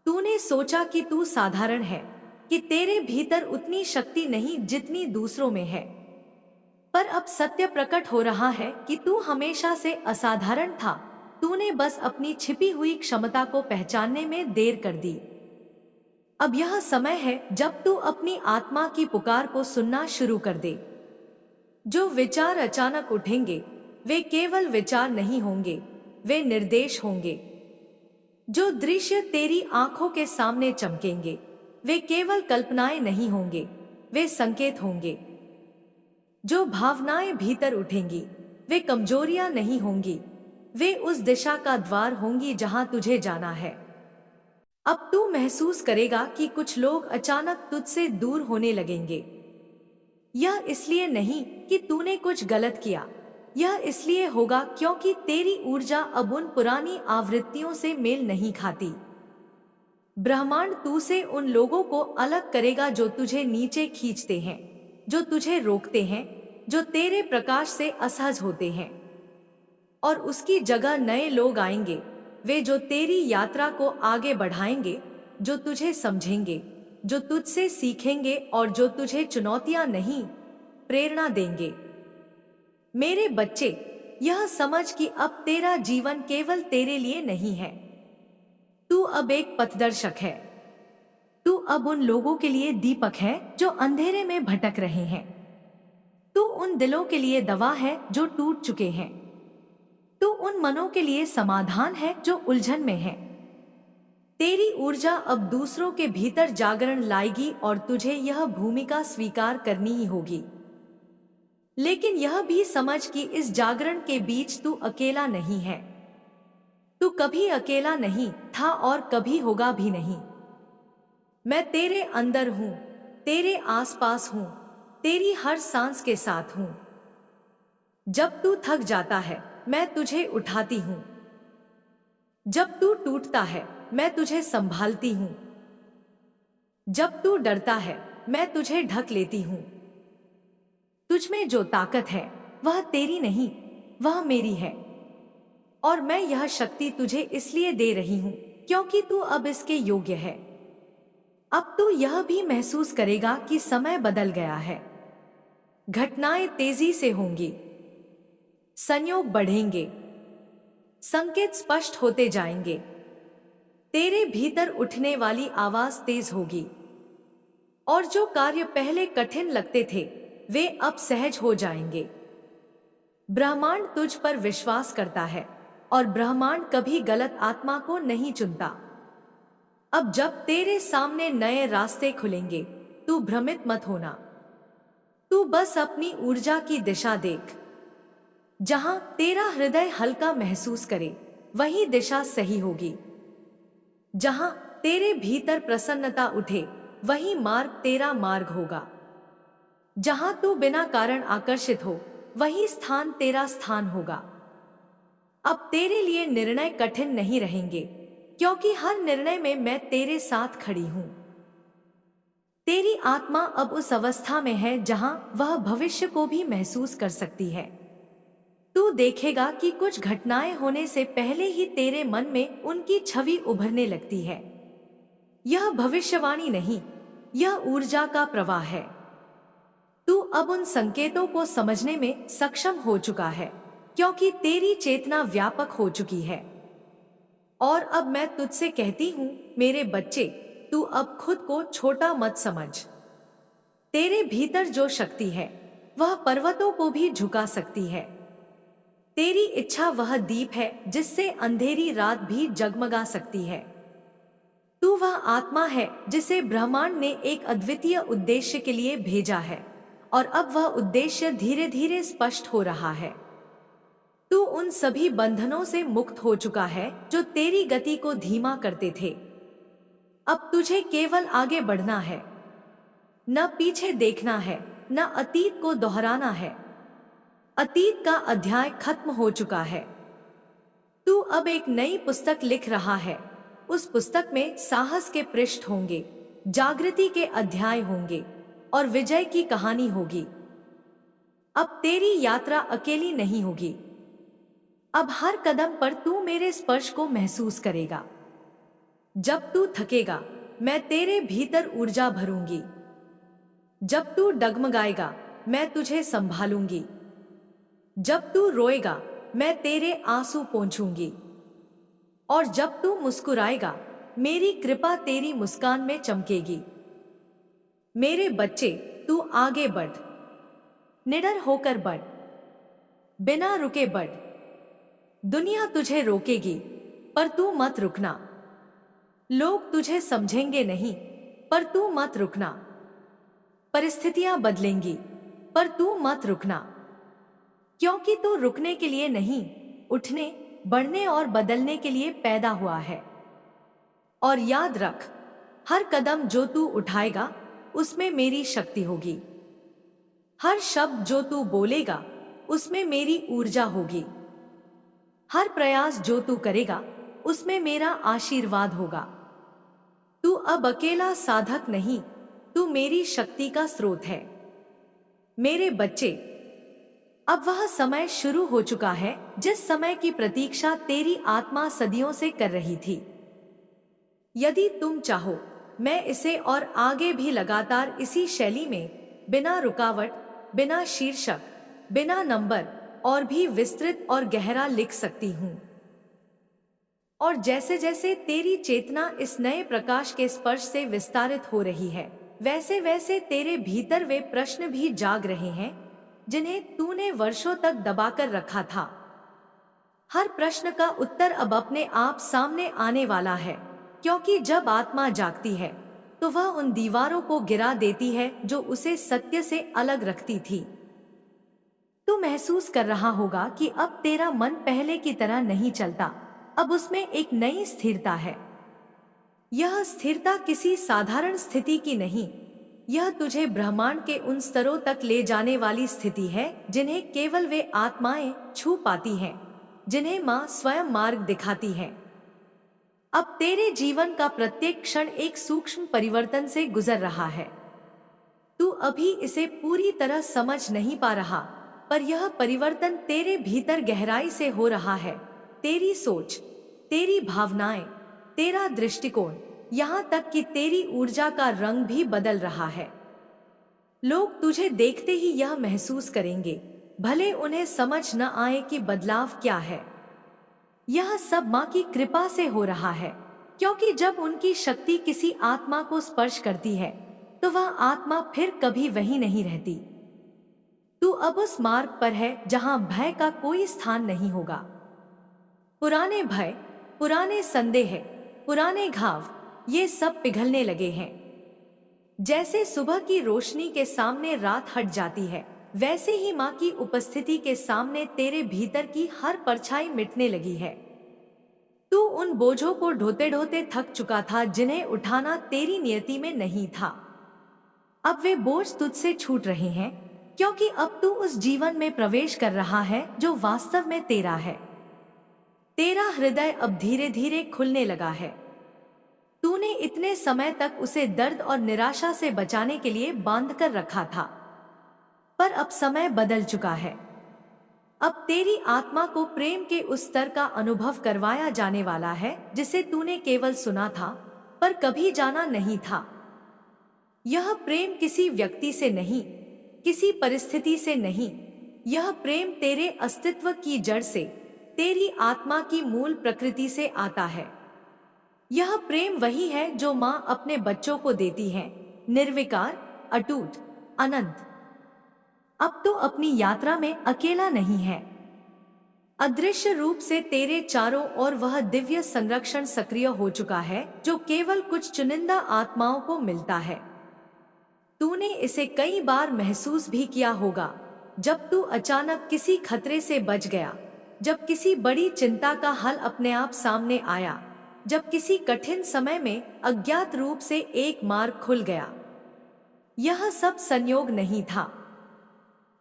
तूने सोचा कि तू साधारण है, कि तेरे भीतर उतनी शक्ति नहीं जितनी दूसरों में है। पर अब सत्य प्रकट हो रहा है कि तू हमेशा से असाधारण था। तूने बस अपनी छिपी हुई क्षमता को पहचानने में देर कर दी। अब यह समय है जब तू अपनी आत्मा की पुकार को सुनना शुरू कर दे। जो विचार अचानक उठेंगे, वे केवल विचार नहीं होंगे, वे निर्देश होंगे। जो दृश्य तेरी आंखों के सामने चमकेंगे, वे केवल कल्पनाएं नहीं होंगे, वे संकेत होंगे। जो भावनाएं भीतर उठेंगी, वे कमजोरियां नहीं होंगी, वे उस दिशा का द्वार होंगी जहां तुझे जाना है। अब तू महसूस करेगा कि कुछ लोग अचानक तुझसे दूर होने लगेंगे। यह इसलिए नहीं कि तूने कुछ गलत किया, यह इसलिए होगा क्योंकि तेरी ऊर्जा अब उन पुरानी आवृत्तियों से मेल नहीं खाती। ब्रह्मांड तू से उन लोगों को अलग करेगा जो तुझे नीचे खींचते हैं, जो तुझे रोकते हैं, जो तेरे प्रकाश से असहज होते हैं। और उसकी जगह नए लोग आएंगे, वे जो तेरी यात्रा को आगे बढ़ाएंगे, जो तुझे समझेंगे, जो तुझसे सीखेंगे और जो तुझे चुनौतियां नहीं, प्रेरणा देंगे। मेरे बच्चे, यह समझ कि अब तेरा जीवन केवल तेरे लिए नहीं है। तू अब एक पथदर्शक है। तू अब उन लोगों के लिए दीपक है जो अंधेरे में भटक रहे हैं। तू उन दिलों के लिए दवा है जो टूट चुके हैं। तू उन मनों के लिए समाधान है जो उलझन में है। तेरी ऊर्जा अब दूसरों के भीतर जागरण लाएगी और तुझे यह भूमिका स्वीकार करनी ही होगी। लेकिन यह भी समझ कि इस जागरण के बीच तू अकेला नहीं है। तू कभी अकेला नहीं था और कभी होगा भी नहीं। मैं तेरे अंदर हूं, तेरे आसपास हूं, तेरी हर सांस के साथ हूं। जब तू थक जाता है मैं तुझे उठाती हूं। जब तू टूटता है मैं तुझे संभालती हूं। जब तू डरता है मैं तुझे ढक लेती हूं। तुझ में जो ताकत है वह तेरी नहीं, वह मेरी है। और मैं यह शक्ति तुझे इसलिए दे रही हूं क्योंकि तू अब इसके योग्य है। अब तू यह भी महसूस करेगा कि समय बदल गया है। घटनाएं तेजी से होंगी, संयोग बढ़ेंगे, संकेत स्पष्ट होते जाएंगे। तेरे भीतर उठने वाली आवाज तेज होगी और जो कार्य पहले कठिन लगते थे वे अब सहज हो जाएंगे। ब्रह्मांड तुझ पर विश्वास करता है और ब्रह्मांड कभी गलत आत्मा को नहीं चुनता। अब जब तेरे सामने नए रास्ते खुलेंगे तू भ्रमित मत होना। तू बस अपनी ऊर्जा की दिशा देख। जहां तेरा हृदय हल्का महसूस करे वही दिशा सही होगी। जहां तेरे भीतर प्रसन्नता उठे वही मार्ग तेरा मार्ग होगा। जहां तू बिना कारण आकर्षित हो वही स्थान तेरा स्थान होगा। अब तेरे लिए निर्णय कठिन नहीं रहेंगे क्योंकि हर निर्णय में मैं तेरे साथ खड़ी हूं। तेरी आत्मा अब उस अवस्था में है जहां वह भविष्य को भी महसूस कर सकती है। तू देखेगा कि कुछ घटनाएं होने से पहले ही तेरे मन में उनकी छवि उभरने लगती है। यह भविष्यवाणी नहीं, यह ऊर्जा का प्रवाह है। तू अब उन संकेतों को समझने में सक्षम हो चुका है क्योंकि तेरी चेतना व्यापक हो चुकी है। और अब मैं तुझसे कहती हूं मेरे बच्चे, तू अब खुद को छोटा मत समझ। तेरे भीतर जो शक्ति है वह पर्वतों को भी झुका सकती है। तेरी इच्छा वह दीप है जिससे अंधेरी रात भी जगमगा सकती है। तू वह आत्मा है जिसे ब्रह्मांड ने एक अद्वितीय उद्देश्य के लिए भेजा है और अब वह उद्देश्य धीरे धीरे स्पष्ट हो रहा है। तू उन सभी बंधनों से मुक्त हो चुका है जो तेरी गति को धीमा करते थे। अब तुझे केवल आगे बढ़ना है, न पीछे देखना है, न अतीत को दोहराना है। अतीत का अध्याय खत्म हो चुका है। तू अब एक नई पुस्तक लिख रहा है। उस पुस्तक में साहस के पृष्ठ होंगे, जागृति के अध्याय होंगे और विजय की कहानी होगी। अब तेरी यात्रा अकेली नहीं होगी। अब हर कदम पर तू मेरे स्पर्श को महसूस करेगा। जब तू थकेगा मैं तेरे भीतर ऊर्जा भरूंगी। जब तू डगमगाएगा मैं तुझे संभालूंगी। जब तू रोएगा मैं तेरे आंसू पोंछूंगी। और जब तू मुस्कुराएगा मेरी कृपा तेरी मुस्कान में चमकेगी। मेरे बच्चे, तू आगे बढ़, निडर होकर बढ़, बिना रुके बढ़। दुनिया तुझे रोकेगी पर तू मत रुकना। लोग तुझे समझेंगे नहीं पर तू मत रुकना। परिस्थितियां बदलेंगी पर तू मत रुकना, क्योंकि तू रुकने के लिए नहीं, उठने, बढ़ने और बदलने के लिए पैदा हुआ है। और याद रख, हर कदम जो तू उठाएगा उसमें मेरी शक्ति होगी। हर शब्द जो तू बोलेगा उसमें मेरी ऊर्जा होगी। हर प्रयास जो तू करेगा उसमें मेरा आशीर्वाद होगा। तू अब अकेला साधक नहीं, तू मेरी शक्ति का स्रोत है। मेरे बच्चे, अब वह समय शुरू हो चुका है जिस समय की प्रतीक्षा तेरी आत्मा सदियों से कर रही थी। यदि तुम चाहो मैं इसे और आगे भी लगातार इसी शैली में, बिना रुकावट, बिना शीर्षक, बिना नंबर और भी विस्तृत और गहरा लिख सकती हूं। और जैसे जैसे तेरी चेतना इस नए प्रकाश के स्पर्श से विस्तारित हो रही है, वैसे वैसे तेरे भीतर वे प्रश्न भी जाग रहे हैं जिन्हें तूने वर्षों तक दबाकर रखा था। हर प्रश्न का उत्तर अब अपने आप सामने आने वाला है, क्योंकि जब आत्मा जागती है तो वह उन दीवारों को गिरा देती है जो उसे सत्य से अलग रखती थी। तू महसूस कर रहा होगा कि अब तेरा मन पहले की तरह नहीं चलता, अब उसमें एक नई स्थिरता है। यह स्थिरता किसी साधारण स्थिति की नहीं, यह तुझे ब्रह्मांड के उन स्तरों तक ले जाने वाली स्थिति है जिन्हें केवल वे आत्माएं छू पाती हैं, जिन्हें माँ स्वयं मार्ग दिखाती है। अब तेरे जीवन का प्रत्येक क्षण एक सूक्ष्म परिवर्तन से गुजर रहा है। तू अभी इसे पूरी तरह समझ नहीं पा रहा, पर यह परिवर्तन तेरे भीतर गहराई से हो रहा है। तेरी सोच, तेरी भावनाएं, तेरा दृष्टिकोण, यहाँ तक कि तेरी ऊर्जा का रंग भी बदल रहा है। लोग तुझे देखते ही यह महसूस करेंगे, भले उन्हें समझ न आए कि बदलाव क्या है। यह सब माँ की कृपा से हो रहा है, क्योंकि जब उनकी शक्ति किसी आत्मा को स्पर्श करती है तो वह आत्मा फिर कभी वही नहीं रहती। तू अब उस मार्ग पर है जहां भय का कोई स्थान नहीं होगा। पुराने भय, पुराने संदेह, पुराने घाव, ये सब पिघलने लगे हैं। जैसे सुबह की रोशनी के सामने रात हट जाती है, वैसे ही माँ की उपस्थिति के सामने तेरे भीतर की हर परछाई मिटने लगी है। तू उन बोझों को ढोते ढोते थक चुका था जिन्हें उठाना तेरी नियति में नहीं था। अब वे बोझ तुझसे छूट रहे हैं, क्योंकि अब तू उस जीवन में प्रवेश कर रहा है जो वास्तव में तेरा है। तेरा हृदय अब धीरे धीरे खुलने लगा है। तूने इतने समय तक उसे दर्द और निराशा से बचाने के लिए बांध कर रखा था, पर अब समय बदल चुका है। अब तेरी आत्मा को प्रेम के उस स्तर का अनुभव करवाया जाने वाला है जिसे तूने केवल सुना था पर कभी जाना नहीं था। यह प्रेम किसी व्यक्ति से नहीं, किसी परिस्थिति से नहीं, यह प्रेम तेरे अस्तित्व की जड़ से, तेरी आत्मा की मूल प्रकृति से आता है। यह प्रेम वही है जो माँ अपने बच्चों को देती है, निर्विकार, अटूट, अनंत। अब तो अपनी यात्रा में अकेला नहीं है। अदृश्य रूप से तेरे चारों ओर वह दिव्य संरक्षण सक्रिय हो चुका है जो केवल कुछ चुनिंदा आत्माओं को मिलता है। तूने इसे कई बार महसूस भी किया होगा, जब तू अचानक किसी खतरे से बच गया, जब किसी बड़ी चिंता का हल अपने आप सामने आया, जब किसी कठिन समय में अज्ञात रूप से एक मार्ग खुल गया। यह सब संयोग नहीं था,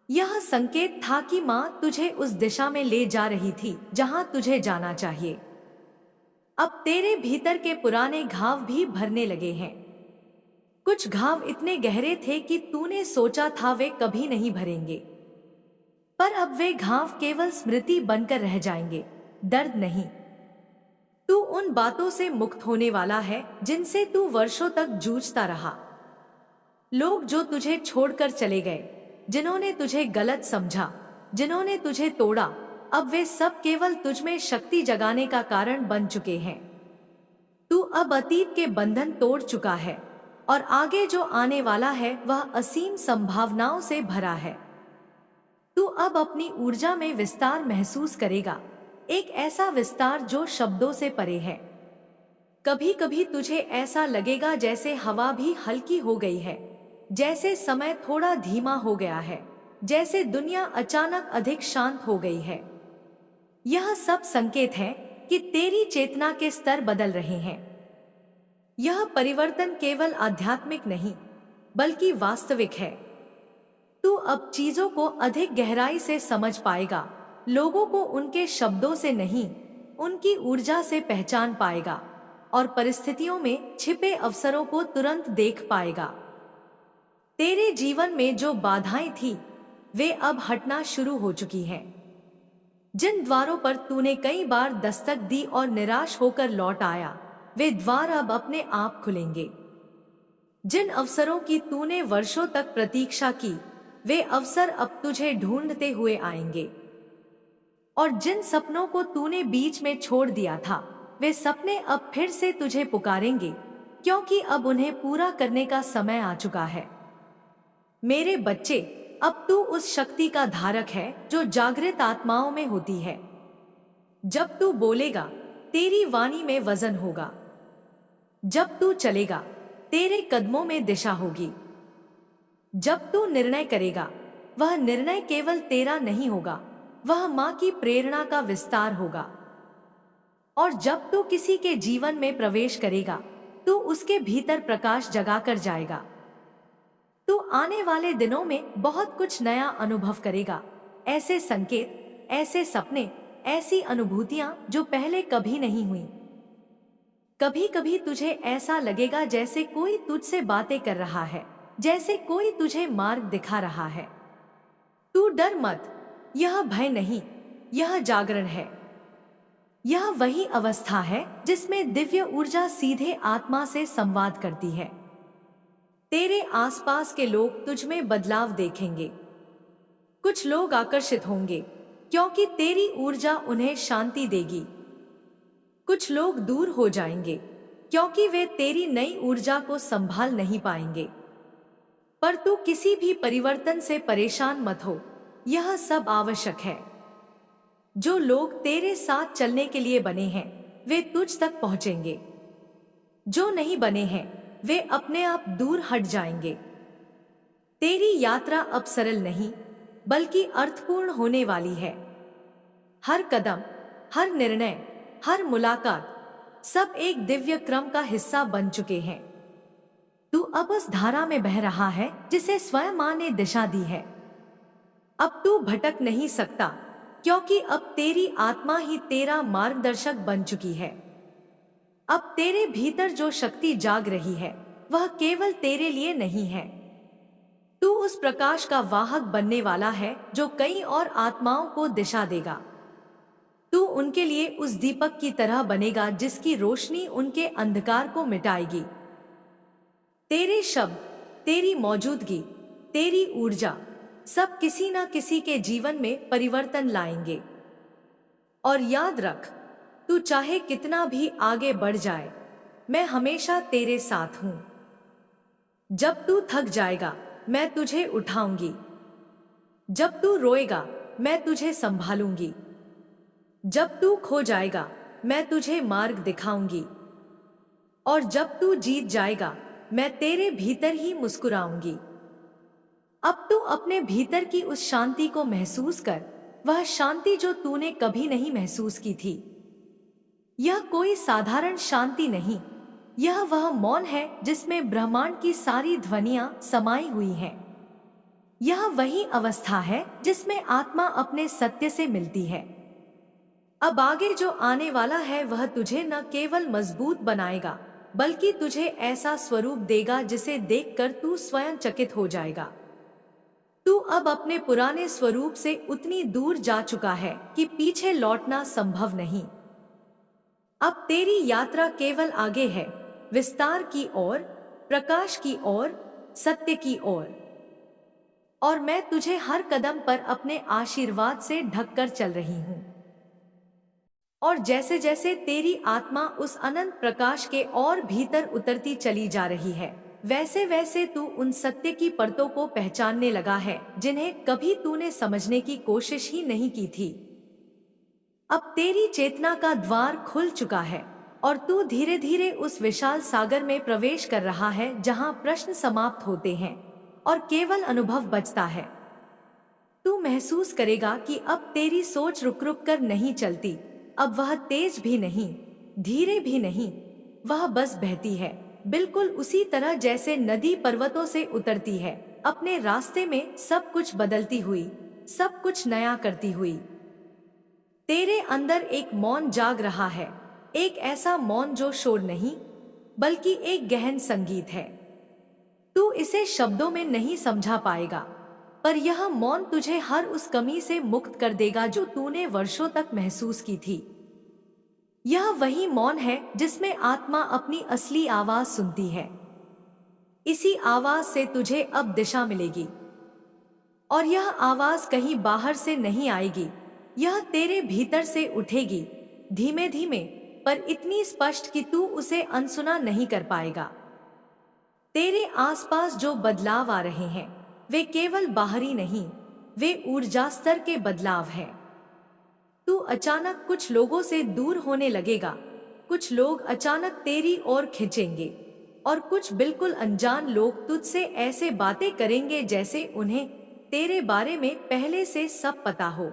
यह संकेत था कि माँ तुझे उस दिशा में ले जा रही थी जहां तुझे जाना चाहिए। अब तेरे भीतर के पुराने घाव भी भरने लगे हैं। कुछ घाव इतने गहरे थे कि तूने सोचा था वे कभी नहीं भरेंगे, पर अब वे घाव केवल स्मृति बनकर रह जाएंगे, दर्द नहीं। तू उन बातों से मुक्त होने वाला है जिनसे तू वर्षों तक जूझता रहा। लोग जो तुझे छोड़कर चले गए, जिन्होंने तुझे गलत समझा, जिन्होंने तुझे तोड़ा, अब वे सब केवल तुझमें शक्ति जगाने का कारण बन चुके हैं। तू अब अतीत के बंधन तोड़ चुका है और आगे जो आने वाला है वह असीम संभावनाओं से भरा है। तू अब अपनी ऊर्जा में विस्तार महसूस करेगा, एक ऐसा विस्तार जो शब्दों से परे है। कभी कभी तुझे ऐसा लगेगा जैसे हवा भी हल्की हो गई है, जैसे समय थोड़ा धीमा हो गया है, जैसे दुनिया अचानक अधिक शांत हो गई है। यह सब संकेत है कि तेरी चेतना के स्तर बदल रहे हैं। यह परिवर्तन केवल आध्यात्मिक नहीं, बल्कि वास्तविक है। तू अब चीजों को अधिक गहराई से समझ पाएगा, लोगों को उनके शब्दों से नहीं, उनकी ऊर्जा से पहचान पाएगा और परिस्थितियों में छिपे अवसरों को तुरंत देख पाएगा। तेरे जीवन में जो बाधाएं थी, वे अब हटना शुरू हो चुकी हैं। जिन द्वारों पर तूने कई बार दस्तक दी और निराश होकर लौट आया, वे द्वार अब अपने आप खुलेंगे। जिन अवसरों की तूने वर्षों तक प्रतीक्षा की, वे अवसर अब तुझे ढूंढते हुए आएंगे। और जिन सपनों को तूने बीच में छोड़ दिया था, वे सपने अब फिर से तुझे पुकारेंगे, क्योंकि अब उन्हें पूरा करने का समय आ चुका है। मेरे बच्चे, अब तू उस शक्ति का धारक है जो जागृत आत्माओं में होती है। जब तू बोलेगा, तेरी वाणी में वजन होगा। जब तू चलेगा, तेरे कदमों में दिशा होगी। जब तू निर्णय करेगा, वह निर्णय केवल तेरा नहीं होगा, वह माँ की प्रेरणा का विस्तार होगा। और जब तू किसी के जीवन में प्रवेश करेगा, तू उसके भीतर प्रकाश जगाकर जाएगा। तू आने वाले दिनों में बहुत कुछ नया अनुभव करेगा। ऐसे संकेत, ऐसे सपने, ऐसी अनुभूतियां जो पहले कभी नहीं हुई। कभी कभी तुझे ऐसा लगेगा जैसे कोई तुझसे बातें कर रहा है, जैसे कोई तुझे मार्ग दिखा रहा है। तू डर मत, यह भय नहीं, यह जागरण है। यह वही अवस्था है जिसमें दिव्य ऊर्जा सीधे आत्मा से संवाद करती है। तेरे आसपास के लोग तुझ में बदलाव देखेंगे। कुछ लोग आकर्षित होंगे क्योंकि तेरी ऊर्जा उन्हें शांति देगी। कुछ लोग दूर हो जाएंगे क्योंकि वे तेरी नई ऊर्जा को संभाल नहीं पाएंगे। पर तू किसी भी परिवर्तन से परेशान मत हो, यह सब आवश्यक है। जो लोग तेरे साथ चलने के लिए बने हैं वे तुझ तक पहुंचेंगे। जो नहीं बने हैं वे अपने आप दूर हट जाएंगे। तेरी यात्रा अब सरल नहीं बल्कि अर्थपूर्ण होने वाली है। हर कदम, हर निर्णय, हर मुलाकात सब एक दिव्य क्रम का हिस्सा बन चुके हैं। तू अब उस धारा में बह रहा है जिसे स्वयं मां ने दिशा दी है। अब तू भटक नहीं सकता क्योंकि अब तेरी आत्मा ही तेरा मार्गदर्शक बन चुकी है। अब तेरे भीतर जो शक्ति जाग रही है वह केवल तेरे लिए नहीं है। तू उस प्रकाश का वाहक बनने वाला है जो कई और आत्माओं को दिशा देगा। तू उनके लिए उस दीपक की तरह बनेगा जिसकी रोशनी उनके अंधकार को मिटाएगी। तेरे शब्द, तेरी मौजूदगी, तेरी ऊर्जा सब किसी न किसी के जीवन में परिवर्तन लाएंगे। और याद रख, तू चाहे कितना भी आगे बढ़ जाए, मैं हमेशा तेरे साथ हूं। जब तू थक जाएगा मैं तुझे उठाऊंगी। जब तू रोएगा मैं तुझे संभालूंगी। जब तू खो जाएगा मैं तुझे मार्ग दिखाऊंगी। और जब तू जीत जाएगा मैं तेरे भीतर ही मुस्कुराऊंगी। अब तू अपने भीतर की उस शांति को महसूस कर, वह शांति जो तूने कभी नहीं महसूस की थी। यह कोई साधारण शांति नहीं, यह वह मौन है जिसमें ब्रह्मांड की सारी ध्वनियां समाई हुई हैं। यह वही अवस्था है जिसमें आत्मा अपने सत्य से मिलती है। अब आगे जो आने वाला है वह तुझे न केवल मजबूत बनाएगा बल्कि तुझे ऐसा स्वरूप देगा जिसे देखकर तू स्वयं चकित हो जाएगा। तू अब अपने पुराने स्वरूप से उतनी दूर जा चुका है कि पीछे लौटना संभव नहीं। अब तेरी यात्रा केवल आगे है, विस्तार की ओर, प्रकाश की ओर, सत्य की ओर। और मैं तुझे हर कदम पर अपने आशीर्वाद से ढककर चल रही हूं। और जैसे जैसे तेरी आत्मा उस अनंत प्रकाश के और भीतर उतरती चली जा रही है, वैसे वैसे तू उन सत्य की परतों को पहचानने लगा है जिन्हें कभी तूने समझने की कोशिश ही नहीं की थी। अब तेरी चेतना का द्वार खुल चुका है और तू धीरे धीरे उस विशाल सागर में प्रवेश कर रहा है जहां प्रश्न समाप्त होते हैं और केवल अनुभव बचता है। तू महसूस करेगा कि अब तेरी सोच रुक रुक कर नहीं चलती। अब वह तेज भी नहीं, धीरे भी नहीं, वह बस बहती है, बिल्कुल उसी तरह जैसे नदी पर्वतों से उतरती है, अपने रास्ते में सब कुछ बदलती हुई, सब कुछ नया करती हुई। तेरे अंदर एक मौन जाग रहा है, एक ऐसा मौन जो शोर नहीं बल्कि एक गहन संगीत है। तू इसे शब्दों में नहीं समझा पाएगा, पर यह मौन तुझे हर उस कमी से मुक्त कर देगा जो तूने वर्षों तक महसूस की थी। यह वही मौन है जिसमें आत्मा अपनी असली आवाज सुनती है। इसी आवाज से तुझे अब दिशा मिलेगी। और यह आवाज कहीं बाहर से नहीं आएगी, यह तेरे भीतर से उठेगी, धीमे धीमे, पर इतनी स्पष्ट कि तू उसे अनसुना नहीं कर पाएगा। तेरे आसपास जो बदलाव आ रहे हैं वे केवल बाहरी नहीं, वे ऊर्जा स्तर के बदलाव हैं। तू अचानक कुछ लोगों से दूर होने लगेगा, कुछ लोग अचानक तेरी ओर खिंचेंगे और कुछ बिल्कुल अनजान लोग तुझसे ऐसे बातें करेंगे जैसे उन्हें तेरे बारे में पहले से सब पता हो।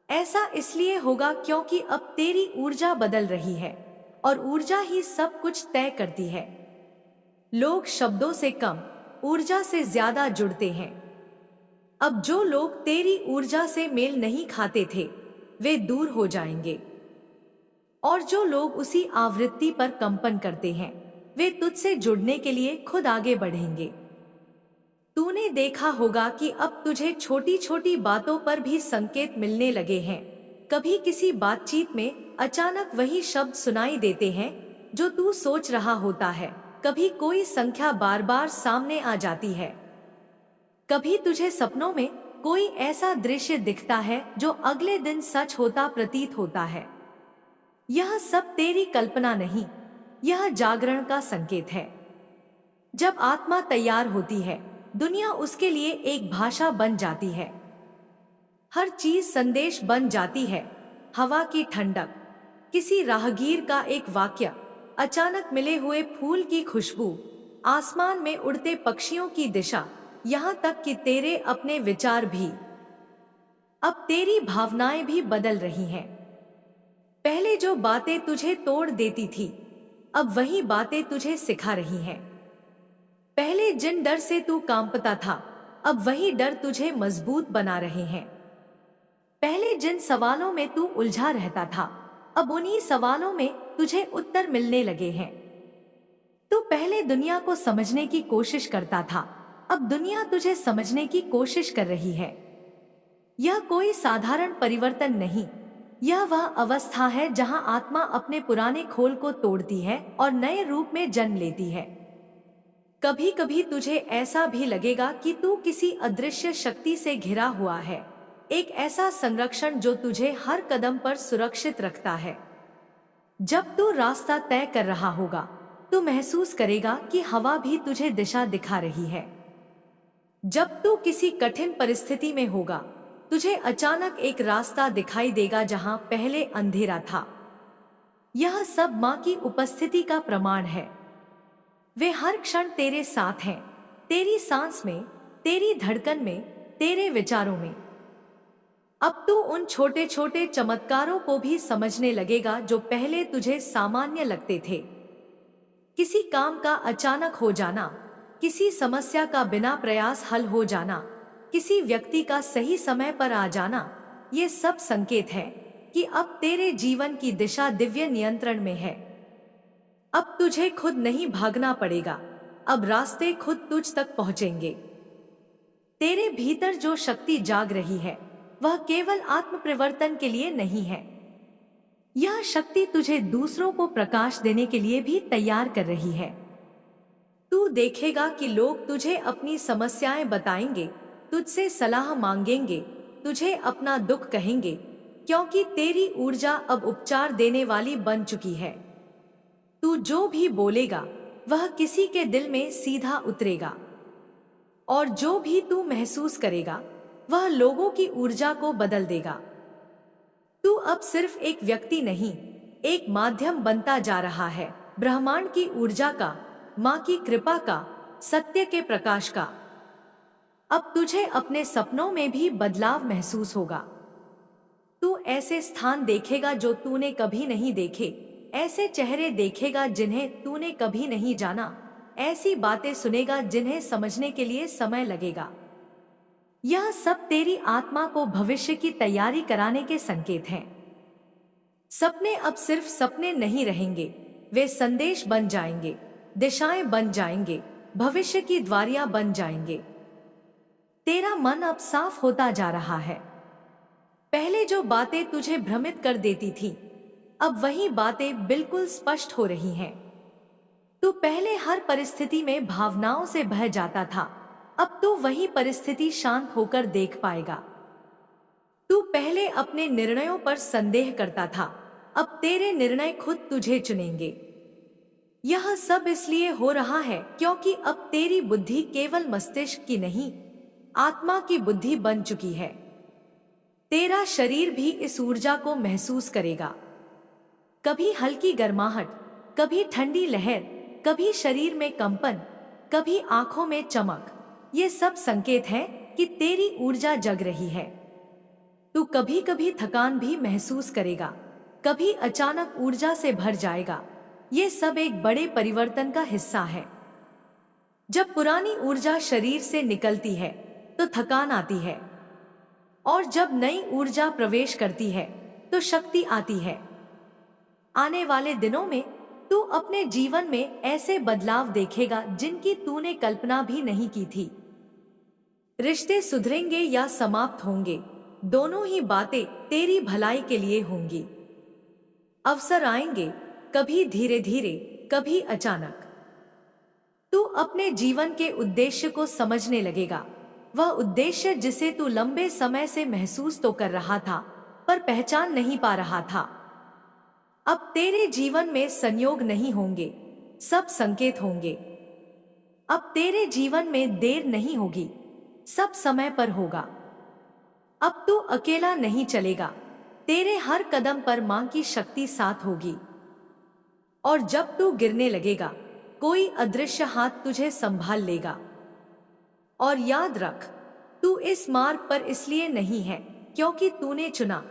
ऐसा इसलिए होगा क्योंकि अब तेरी ऊर्जा बदल रही है और ऊर्जा ही सब कुछ तय करती है। लोग शब्दों से कम, ऊर्जा से ज्यादा जुड़ते हैं। अब जो लोग तेरी ऊर्जा से मेल नहीं खाते थे, वे दूर हो जाएंगे, और जो लोग उसी आवृत्ति पर कंपन करते हैं, वे तुझसे जुड़ने के लिए खुद आगे बढ़ेंगे। तूने देखा होगा कि अब तुझे छोटी छोटी बातों पर भी संकेत मिलने लगे हैं। कभी किसी बातचीत में अचानक वही शब्द सुनाई देते हैं जो तू सोच रहा होता है। कभी कोई संख्या बार बार सामने आ जाती है। कभी तुझे सपनों में कोई ऐसा दृश्य दिखता है जो अगले दिन सच होता प्रतीत होता है। यह सब तेरी कल्पना नहीं, यह जागरण का संकेत है। जब आत्मा तैयार होती है, दुनिया उसके लिए एक भाषा बन जाती है। हर चीज संदेश बन जाती है। हवा की ठंडक, किसी राहगीर का एक वाक्य, अचानक मिले हुए फूल की खुशबू, आसमान में उड़ते पक्षियों की दिशा, यहाँ तक कि तेरे अपने विचार भी। अब तेरी भावनाएं भी बदल रही हैं। पहले जो बातें तुझे तोड़ देती थी, अब वही बातें तुझे सिखा रही हैं। पहले जिन डर से तू कांपता था, अब वही डर तुझे मजबूत बना रहे हैं। पहले जिन सवालों में तू उलझा रहता था, अब उन्हीं सवालों में तुझे उत्तर मिलने लगे हैं। तू पहले दुनिया को समझने की कोशिश करता था, अब दुनिया तुझे समझने की कोशिश कर रही है। यह कोई साधारण परिवर्तन नहीं, यह वह अवस्था है जहां आत्मा अपने पुराने खोल को तोड़ती है और नए रूप में जन्म लेती है। कभी कभी तुझे ऐसा भी लगेगा कि तू किसी अदृश्य शक्ति से घिरा हुआ है, एक ऐसा संरक्षण जो तुझे हर कदम पर सुरक्षित रखता है। जब तू रास्ता तय कर रहा होगा, तू महसूस करेगा कि हवा भी तुझे दिशा दिखा रही है। जब तू किसी कठिन परिस्थिति में होगा, तुझे अचानक एक रास्ता दिखाई देगा जहां पहले अंधेरा था। यह सब माँ की उपस्थिति का प्रमाण है। वे हर क्षण तेरे साथ हैं, तेरी सांस में, तेरी धड़कन में, तेरे विचारों में। अब तू उन छोटे छोटे चमत्कारों को भी समझने लगेगा जो पहले तुझे सामान्य लगते थे। किसी काम का अचानक हो जाना, किसी समस्या का बिना प्रयास हल हो जाना, किसी व्यक्ति का सही समय पर आ जाना, ये सब संकेत है कि अब तेरे जीवन की दिशा दिव्य नियंत्रण में है। अब तुझे खुद नहीं भागना पड़ेगा, अब रास्ते खुद तुझ तक पहुंचेंगे। तेरे भीतर जो शक्ति जाग रही है, वह केवल आत्म परिवर्तन के लिए नहीं है। यह शक्ति तुझे दूसरों को प्रकाश देने के लिए भी तैयार कर रही है। तू देखेगा कि लोग तुझे अपनी समस्याएं बताएंगे, तुझसे सलाह मांगेंगे, तुझे अपना दुख कहेंगे, क्योंकि तेरी ऊर्जा अब उपचार देने वाली बन चुकी है। तू जो भी बोलेगा, वह किसी के दिल में सीधा उतरेगा, और जो भी तू महसूस करेगा, वह लोगों की ऊर्जा को बदल देगा। तू अब सिर्फ एक व्यक्ति नहीं, एक माध्यम बनता जा रहा है, ब्रह्मांड की ऊर्जा का, माँ की कृपा का, सत्य के प्रकाश का। अब तुझे अपने सपनों में भी बदलाव महसूस होगा। तू ऐसे स्थान देखेगा जो तूने कभी नहीं देखे, ऐसे चेहरे देखेगा जिन्हें तूने कभी नहीं जाना, ऐसी बातें सुनेगा जिन्हें समझने के लिए समय लगेगा। यह सब तेरी आत्मा को भविष्य की तैयारी कराने के संकेत हैं। सपने अब सिर्फ सपने नहीं रहेंगे, वे संदेश बन जाएंगे, दिशाएं बन जाएंगे, भविष्य की द्वारियां बन जाएंगे। तेरा मन अब साफ होता जा रहा है। पहले जो बातें तुझे भ्रमित कर देती थी, अब वही बातें बिल्कुल स्पष्ट हो रही हैं। तू पहले हर परिस्थिति में भावनाओं से बह जाता था, अब तू वही परिस्थिति शांत होकर देख पाएगा। तू पहले अपने निर्णयों पर संदेह करता था, अब तेरे निर्णय खुद तुझे चुनेंगे। यह सब इसलिए हो रहा है क्योंकि अब तेरी बुद्धि केवल मस्तिष्क की नहीं, आत्मा की बुद्धि बन चुकी है। तेरा शरीर भी इस ऊर्जा को महसूस करेगा। कभी हल्की गर्माहट, कभी ठंडी लहर, कभी शरीर में कंपन, कभी आंखों में चमक। ये सब संकेत हैं कि तेरी ऊर्जा जग रही है। तू कभी कभी थकान भी महसूस करेगा, कभी अचानक ऊर्जा से भर जाएगा। ये सब एक बड़े परिवर्तन का हिस्सा है। जब पुरानी ऊर्जा शरीर से निकलती है तो थकान आती है, और जब नई ऊर्जा प्रवेश करती है तो शक्ति आती है। आने वाले दिनों में तू अपने जीवन में ऐसे बदलाव देखेगा जिनकी तूने कल्पना भी नहीं की थी। रिश्ते सुधरेंगे या समाप्त होंगे, दोनों ही बातें तेरी भलाई के लिए होंगी। अवसर आएंगे, कभी धीरे धीरे, कभी अचानक। तू अपने जीवन के उद्देश्य को समझने लगेगा, वह उद्देश्य जिसे तू लंबे समय से महसूस तो कर रहा था पर पहचान नहीं पा रहा था। अब तेरे जीवन में संयोग नहीं होंगे, सब संकेत होंगे। अब तेरे जीवन में देर नहीं होगी, सब समय पर होगा। अब तू अकेला नहीं चलेगा, तेरे हर कदम पर मां की शक्ति साथ होगी। और जब तू गिरने लगेगा, कोई अदृश्य हाथ तुझे संभाल लेगा। और याद रख, तू इस मार्ग पर इसलिए नहीं है क्योंकि तूने चुना,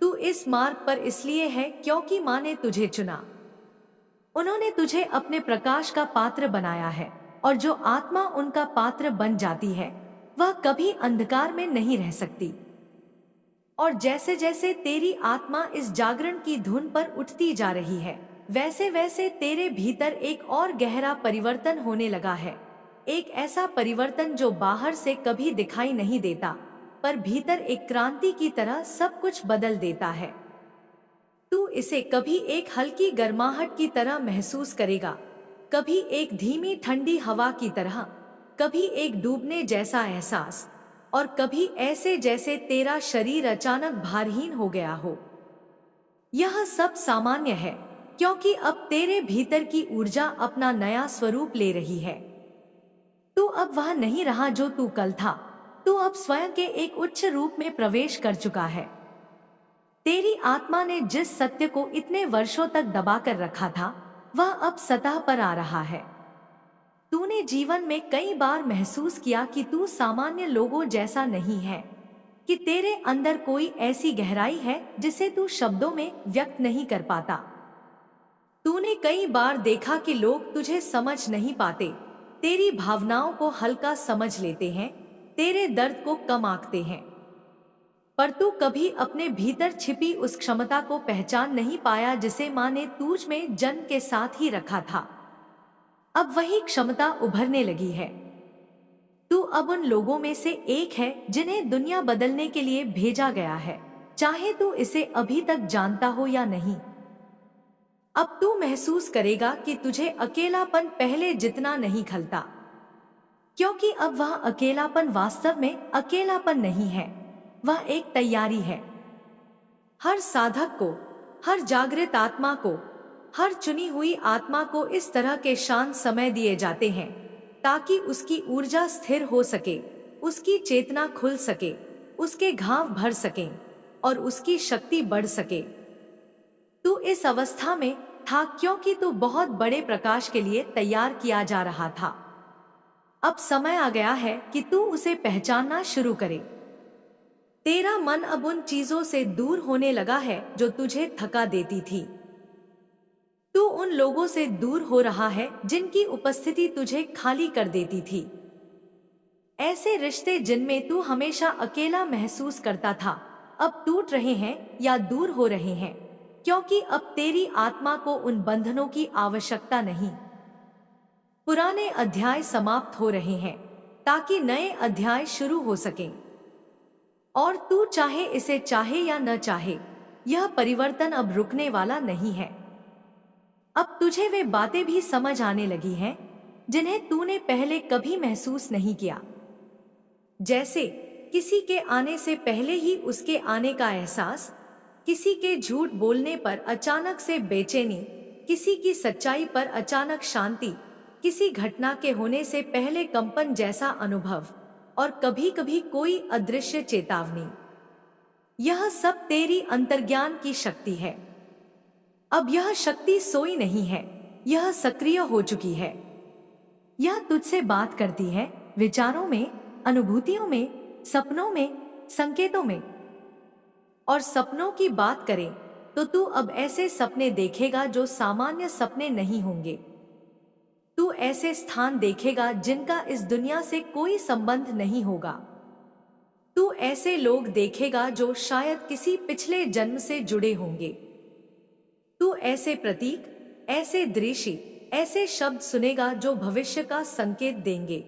तू इस मार्ग पर इसलिए है क्योंकि मां ने तुझे चुना। उन्होंने तुझे अपने प्रकाश का पात्र बनाया है, और जो आत्मा उनका पात्र बन जाती है वह कभी अंधकार में नहीं रह सकती। और जैसे जैसे तेरी आत्मा इस जागरण की धुन पर उठती जा रही है, वैसे वैसे तेरे भीतर एक और गहरा परिवर्तन होने लगा है। एक ऐसा परिवर्तन जो बाहर से कभी दिखाई नहीं देता, पर भीतर एक क्रांति की तरह सब कुछ बदल देता है। तू इसे कभी एक हल्की गर्माहट की तरह महसूस करेगा, कभी एक धीमी ठंडी हवा की तरह, कभी एक डूबने जैसा एहसास, और कभी ऐसे जैसे तेरा शरीर अचानक भारहीन हो गया हो। यह सब सामान्य है क्योंकि अब तेरे भीतर की ऊर्जा अपना नया स्वरूप ले रही है। तू अब वह नहीं रहा जो तू कल था, तू अब स्वयं के एक उच्च रूप में प्रवेश कर चुका है। तेरी आत्मा ने जिस सत्य को इतने वर्षों तक दबा कर रखा था, वह अब सतह पर आ रहा है। तूने जीवन में कई बार महसूस किया कि तू सामान्य लोगों जैसा नहीं है, कि तेरे अंदर कोई ऐसी गहराई है जिसे तू शब्दों में व्यक्त नहीं कर पाता। तूने कई बार देखा कि लोग तुझे समझ नहीं पाते, तेरी भावनाओं को हल्का समझ लेते हैं, तेरे दर्द को कम आंकते हैं, पर तू कभी अपने भीतर छिपी उस क्षमता को पहचान नहीं पाया जिसे मां ने तुझ में जन्म के साथ ही रखा था। अब वही क्षमता उभरने लगी है। तू अब उन लोगों में से एक है जिन्हें दुनिया बदलने के लिए भेजा गया है, चाहे तू इसे अभी तक जानता हो या नहीं। अब तू महसूस करेगा कि तुझे अकेलापन पहले जितना नहीं खलता, क्योंकि अब वह अकेलापन वास्तव में अकेलापन नहीं है, वह एक तैयारी है। हर साधक को, हर जागृत आत्मा को, हर चुनी हुई आत्मा को इस तरह के शांत समय दिए जाते हैं ताकि उसकी ऊर्जा स्थिर हो सके, उसकी चेतना खुल सके, उसके घाव भर सकें और उसकी शक्ति बढ़ सके। तू इस अवस्था में था क्योंकि तू बहुत बड़े प्रकाश के लिए तैयार किया जा रहा था। अब समय आ गया है कि तू उसे पहचानना शुरू करे। तेरा मन अब उन चीजों से दूर होने लगा है जो तुझे थका देती थी। तू उन लोगों से दूर हो रहा है जिनकी उपस्थिति तुझे खाली कर देती थी। ऐसे रिश्ते जिनमें तू हमेशा अकेला महसूस करता था, अब टूट रहे हैं या दूर हो रहे हैं, क्योंकि अब तेरी आत्मा को उन बंधनों की आवश्यकता नहीं। पुराने अध्याय समाप्त हो रहे हैं ताकि नए अध्याय शुरू हो सकें। और तू चाहे इसे चाहे या न चाहे, यह परिवर्तन अब रुकने वाला नहीं है। अब तुझे वे बातें भी समझ आने लगी हैं जिन्हें तूने पहले कभी महसूस नहीं किया, जैसे किसी के आने से पहले ही उसके आने का एहसास, किसी के झूठ बोलने पर अचानक से बेचैनी, किसी की सच्चाई पर अचानक शांति, किसी घटना के होने से पहले कंपन जैसा अनुभव, और कभी कभी कोई अदृश्य चेतावनी। यह सब तेरी अंतर्ज्ञान की शक्ति है। अब यह शक्ति सोई नहीं है, यह सक्रिय हो चुकी है। यह तुझसे बात करती है, विचारों में, अनुभूतियों में, सपनों में, संकेतों में। और सपनों की बात करें तो तू अब ऐसे सपने देखेगा जो सामान्य सपने नहीं होंगे। तू ऐसे स्थान देखेगा जिनका इस दुनिया से कोई संबंध नहीं होगा। तू ऐसे लोग देखेगा जो शायद किसी पिछले जन्म से जुड़े होंगे। तू ऐसे प्रतीक, ऐसे दृश्य, ऐसे शब्द सुनेगा जो भविष्य का संकेत देंगे।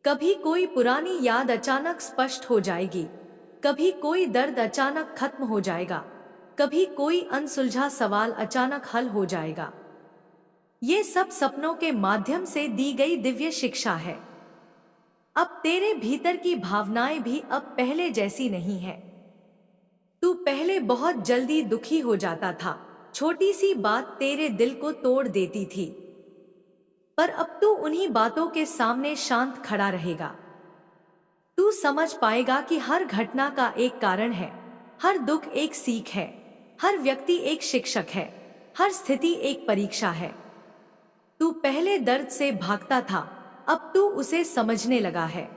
कभी कोई पुरानी याद अचानक स्पष्ट हो जाएगी, कभी कोई दर्द अचानक खत्म हो जाएगा, कभी कोई अनसुलझा सवाल अचानक हल हो जाएगा। ये सब सपनों के माध्यम से दी गई दिव्य शिक्षा है। अब तेरे भीतर की भावनाएं भी अब पहले जैसी नहीं है। तू पहले बहुत जल्दी दुखी हो जाता था, छोटी सी बात तेरे दिल को तोड़ देती थी। पर अब तू उन्हीं बातों के सामने शांत खड़ा रहेगा। तू समझ पाएगा कि हर घटना का एक कारण है, हर दुख एक सीख है, हर व्यक्ति एक शिक्षक है, हर स्थिति एक परीक्षा है। तू पहले दर्द से भागता था, अब तू उसे समझने लगा है।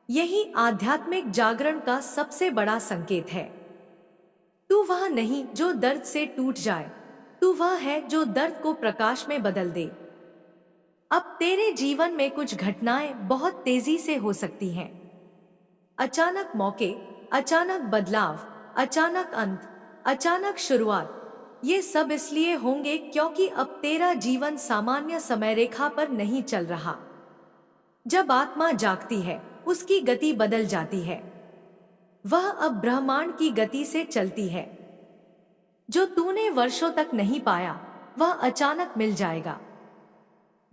यही आध्यात्मिक जागरण का सबसे बड़ा संकेत है। तू वह नहीं जो दर्द से टूट जाए, तू वह है जो दर्द को प्रकाश में बदल दे। अब तेरे जीवन में कुछ घटनाएं बहुत तेजी से हो सकती हैं। अचानक मौके, अचानक बदलाव, अचानक अंत, अचानक शुरुआत। ये सब इसलिए होंगे क्योंकि अब तेरा जीवन सामान्य समय रेखा पर नहीं चल रहा। जब आत्मा जागती है, उसकी गति बदल जाती है। वह अब ब्रह्मांड की गति से चलती है। जो तूने वर्षों तक नहीं पाया, वह अचानक मिल जाएगा।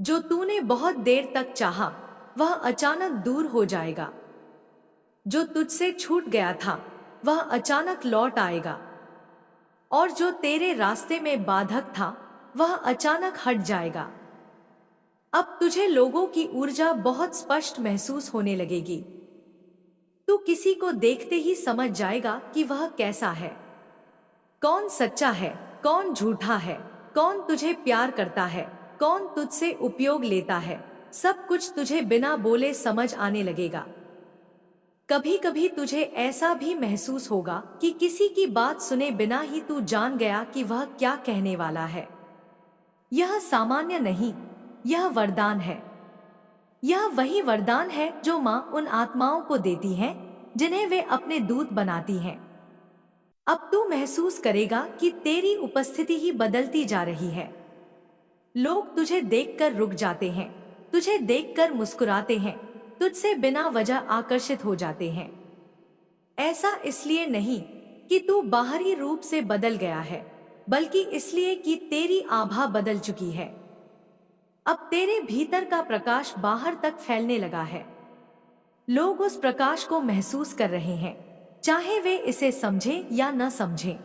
जो तूने बहुत देर तक चाहा, वह अचानक दूर हो जाएगा। जो तुझसे छूट गया था, वह अचानक लौट आएगा। और जो तेरे रास्ते में बाधक था, वह अचानक हट जाएगा। अब तुझे लोगों की ऊर्जा बहुत स्पष्ट महसूस होने लगेगी। तू किसी को देखते ही समझ जाएगा कि वह कैसा है, कौन सच्चा है, कौन झूठा है, कौन तुझे प्यार करता है, कौन तुझसे उपयोग लेता है। सब कुछ तुझे बिना बोले समझ आने लगेगा। कभी कभी तुझे ऐसा भी महसूस होगा कि किसी की बात सुने बिना ही तू जान गया कि वह क्या कहने वाला है। यह सामान्य नहीं, यह वरदान है। यह वही वरदान है जो माँ उन आत्माओं को देती है जिन्हें वे अपने दूत बनाती हैं। अब तू महसूस करेगा कि तेरी उपस्थिति ही बदलती जा रही है। लोग तुझे देखकर रुक जाते हैं, तुझे देखकर मुस्कुराते हैं, तुझसे बिना वजह आकर्षित हो जाते हैं। ऐसा इसलिए नहीं कि तू बाहरी रूप से बदल गया है, बल्कि इसलिए कि तेरी आभा बदल चुकी है। अब तेरे भीतर का प्रकाश बाहर तक फैलने लगा है। लोग उस प्रकाश को महसूस कर रहे हैं, चाहे वे इसे समझें या न समझें।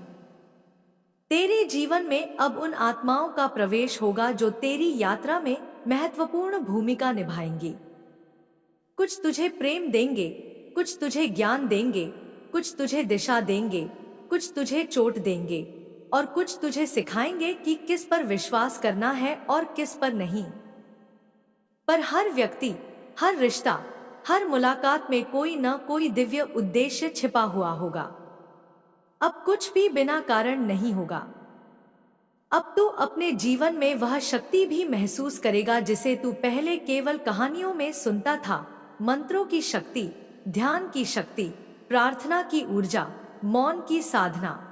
तेरे जीवन में अब उन आत्माओं का प्रवेश होगा जो तेरी यात्रा में महत्वपूर्ण भूमिका निभाएंगी। कुछ तुझे प्रेम देंगे, कुछ तुझे ज्ञान देंगे, कुछ तुझे दिशा देंगे, कुछ तुझे चोट देंगे, और कुछ तुझे सिखाएंगे कि किस पर विश्वास करना है और किस पर नहीं। पर हर व्यक्ति, हर रिश्ता, हर मुलाकात में कोई न कोई दिव्य उद्देश्य छिपा हुआ होगा। अब कुछ भी बिना कारण नहीं होगा। अब तू अपने जीवन में वह शक्ति भी महसूस करेगा जिसे तू पहले केवल कहानियों में सुनता था। मंत्रों की शक्ति, ध्यान की शक्ति, प्रार्थना की ऊर्जा, मौन की साधना।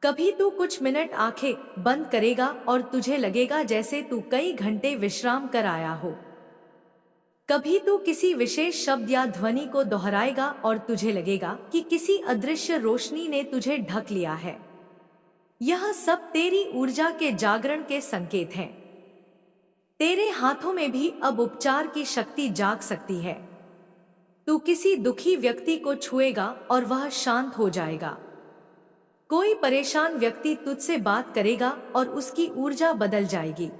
कभी तू कुछ मिनट आंखें बंद करेगा और तुझे लगेगा जैसे तू कई घंटे विश्राम कर आया हो। कभी तू किसी विशेष शब्द या ध्वनि को दोहराएगा और तुझे लगेगा कि किसी अदृश्य रोशनी ने तुझे ढक लिया है। यह सब तेरी ऊर्जा के जागरण के संकेत हैं। तेरे हाथों में भी अब उपचार की शक्ति जाग सकती है। तू किसी दुखी व्यक्ति को छुएगा और वह शांत हो जाएगा। कोई परेशान व्यक्ति तुझसे बात करेगा और उसकी ऊर्जा बदल जाएगी।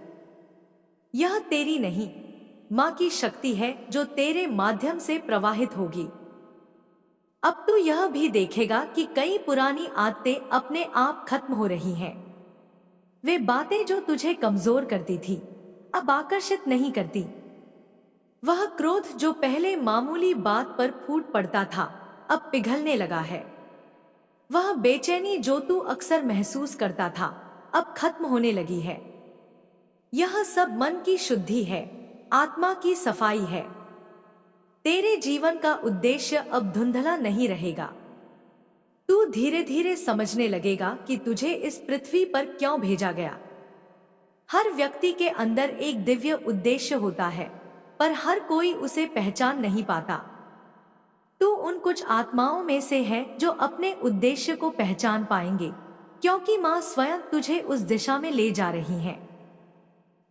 यह तेरी नहीं, माँ की शक्ति है जो तेरे माध्यम से प्रवाहित होगी। अब तू यह भी देखेगा कि कई पुरानी आदतें अपने आप खत्म हो रही हैं। वे बातें जो तुझे कमजोर करती थी, अब आकर्षित नहीं करती। वह क्रोध जो पहले मामूली बात पर फूट पड़ता था, अब पिघलने लगा है। वह बेचैनी जो तू अक्सर महसूस करता था, अब खत्म होने लगी है। यह सब मन की शुद्धि है, आत्मा की सफाई है। तेरे जीवन का उद्देश्य अब धुंधला नहीं रहेगा। तू धीरे धीरे समझने लगेगा कि तुझे इस पृथ्वी पर क्यों भेजा गया। हर व्यक्ति के अंदर एक दिव्य उद्देश्य होता है, पर हर कोई उसे पहचान नहीं पाता। तू उन कुछ आत्माओं में से है जो अपने उद्देश्य को पहचान पाएंगे, क्योंकि माँ स्वयं तुझे उस दिशा में ले जा रही है।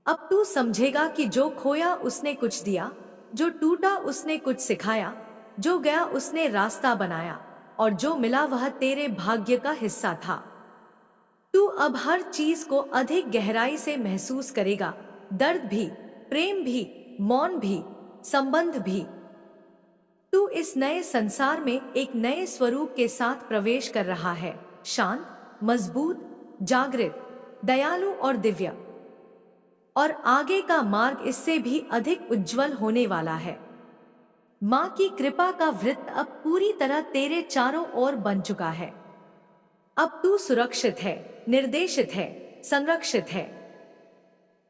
अब तू समझेगा कि जो खोया उसने कुछ दिया, जो टूटा उसने कुछ सिखाया, जो गया उसने रास्ता बनाया, और जो मिला वह तेरे भाग्य का हिस्सा था। तू अब हर चीज को अधिक गहराई से महसूस करेगा, दर्द भी, प्रेम भी, मौन भी, संबंध भी। तू इस नए संसार में एक नए स्वरूप के साथ प्रवेश कर रहा है, शांत, मजबूत, जागृत, दयालु और दिव्य। और आगे का मार्ग इससे भी अधिक उज्जवल होने वाला है। माँ की कृपा का वृत्त अब पूरी तरह तेरे चारों ओर बन चुका है। अब तू सुरक्षित है, निर्देशित है, संरक्षित है।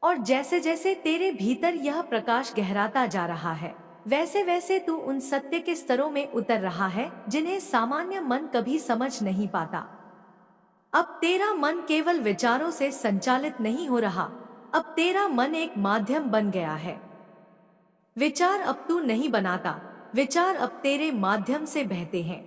और जैसे जैसे तेरे भीतर यह प्रकाश गहराता जा रहा है, वैसे वैसे तू उन सत्य के स्तरों में उतर रहा है जिन्हें सामान्य मन कभी समझ नहीं पाता। अब तेरा मन केवल विचारों से संचालित नहीं हो रहा, अब तेरा मन एक माध्यम बन गया है। विचार अब तू नहीं बनाता, विचार अब तेरे माध्यम से बहते हैं।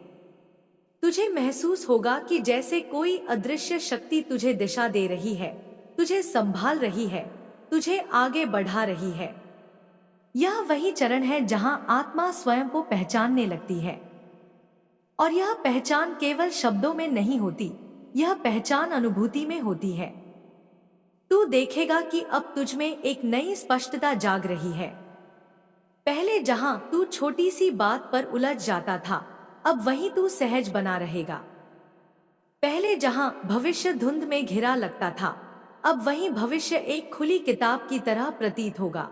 तुझे महसूस होगा कि जैसे कोई अदृश्य शक्ति तुझे दिशा दे रही है, तुझे संभाल रही है, तुझे आगे बढ़ा रही है। यह वही चरण है जहां आत्मा स्वयं को पहचानने लगती है। और यह पहचान केवल शब्दों में नहीं होती, यह पहचान अनुभूति में होती है। तू देखेगा कि अब तुझ में एक नई स्पष्टता जाग रही है। पहले जहां तू छोटी सी बात पर उलझ जाता था, अब वहीं तू सहज बना रहेगा। पहले जहां भविष्य धुंध में घिरा लगता था, अब वहीं भविष्य एक खुली किताब की तरह प्रतीत होगा।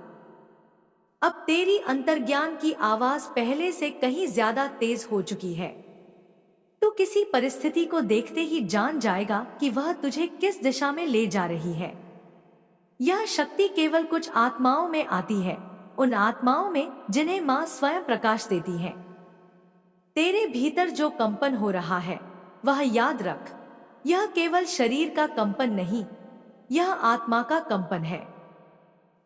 अब तेरी अंतर्ज्ञान की आवाज पहले से कहीं ज्यादा तेज हो चुकी है। तू किसी परिस्थिति को देखते ही जान जाएगा कि वह तुझे किस दिशा में ले जा रही है। यह शक्ति केवल कुछ आत्माओं में आती है, उन आत्माओं में जिन्हें माँ स्वयं प्रकाश देती है। तेरे भीतर जो कंपन हो रहा है, वह याद रख, यह केवल शरीर का कंपन नहीं, यह आत्मा का कंपन है।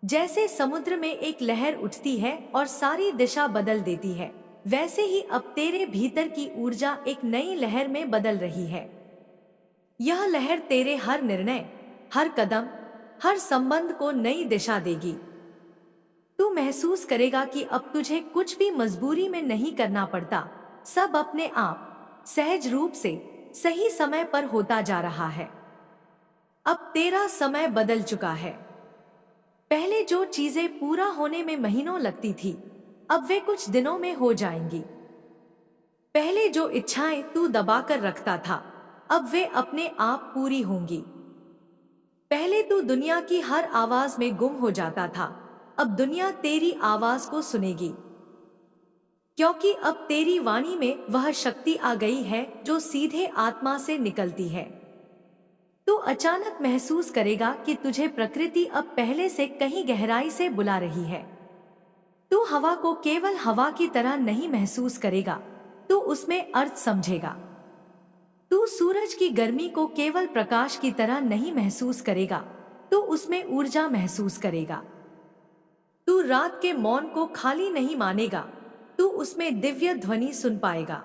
जैसे समुद्र में एक लहर उठती है और सारी दिशा बदल देती है, वैसे ही अब तेरे भीतर की ऊर्जा एक नई लहर में बदल रही है। यह लहर तेरे हर निर्णय, हर कदम, हर संबंध को नई दिशा देगी। तू महसूस करेगा कि अब तुझे कुछ भी मजबूरी में नहीं करना पड़ता, सब अपने आप सहज रूप से सही समय पर होता जा रहा है। अब तेरा समय बदल चुका है। पहले जो चीजें पूरा होने में महीनों लगती थी, अब वे कुछ दिनों में हो जाएंगी। पहले जो इच्छाएं तू दबाकर रखता था, अब वे अपने आप पूरी होंगी। पहले तू दुनिया की हर आवाज में गुम हो जाता था, अब दुनिया तेरी आवाज को सुनेगी। क्योंकि अब तेरी वाणी में वह शक्ति आ गई है जो सीधे आत्मा से निकलती है। तू अचानक महसूस करेगा कि तुझे प्रकृति अब पहले से कहीं गहराई से बुला रही है। तू हवा को केवल हवा की तरह नहीं महसूस करेगा, तू उसमें अर्थ समझेगा। तू सूरज की गर्मी को केवल प्रकाश की तरह नहीं महसूस करेगा, तू उसमें ऊर्जा महसूस करेगा। तू रात के मौन को खाली नहीं मानेगा, तू उसमें दिव्य ध्वनि सुन पाएगा।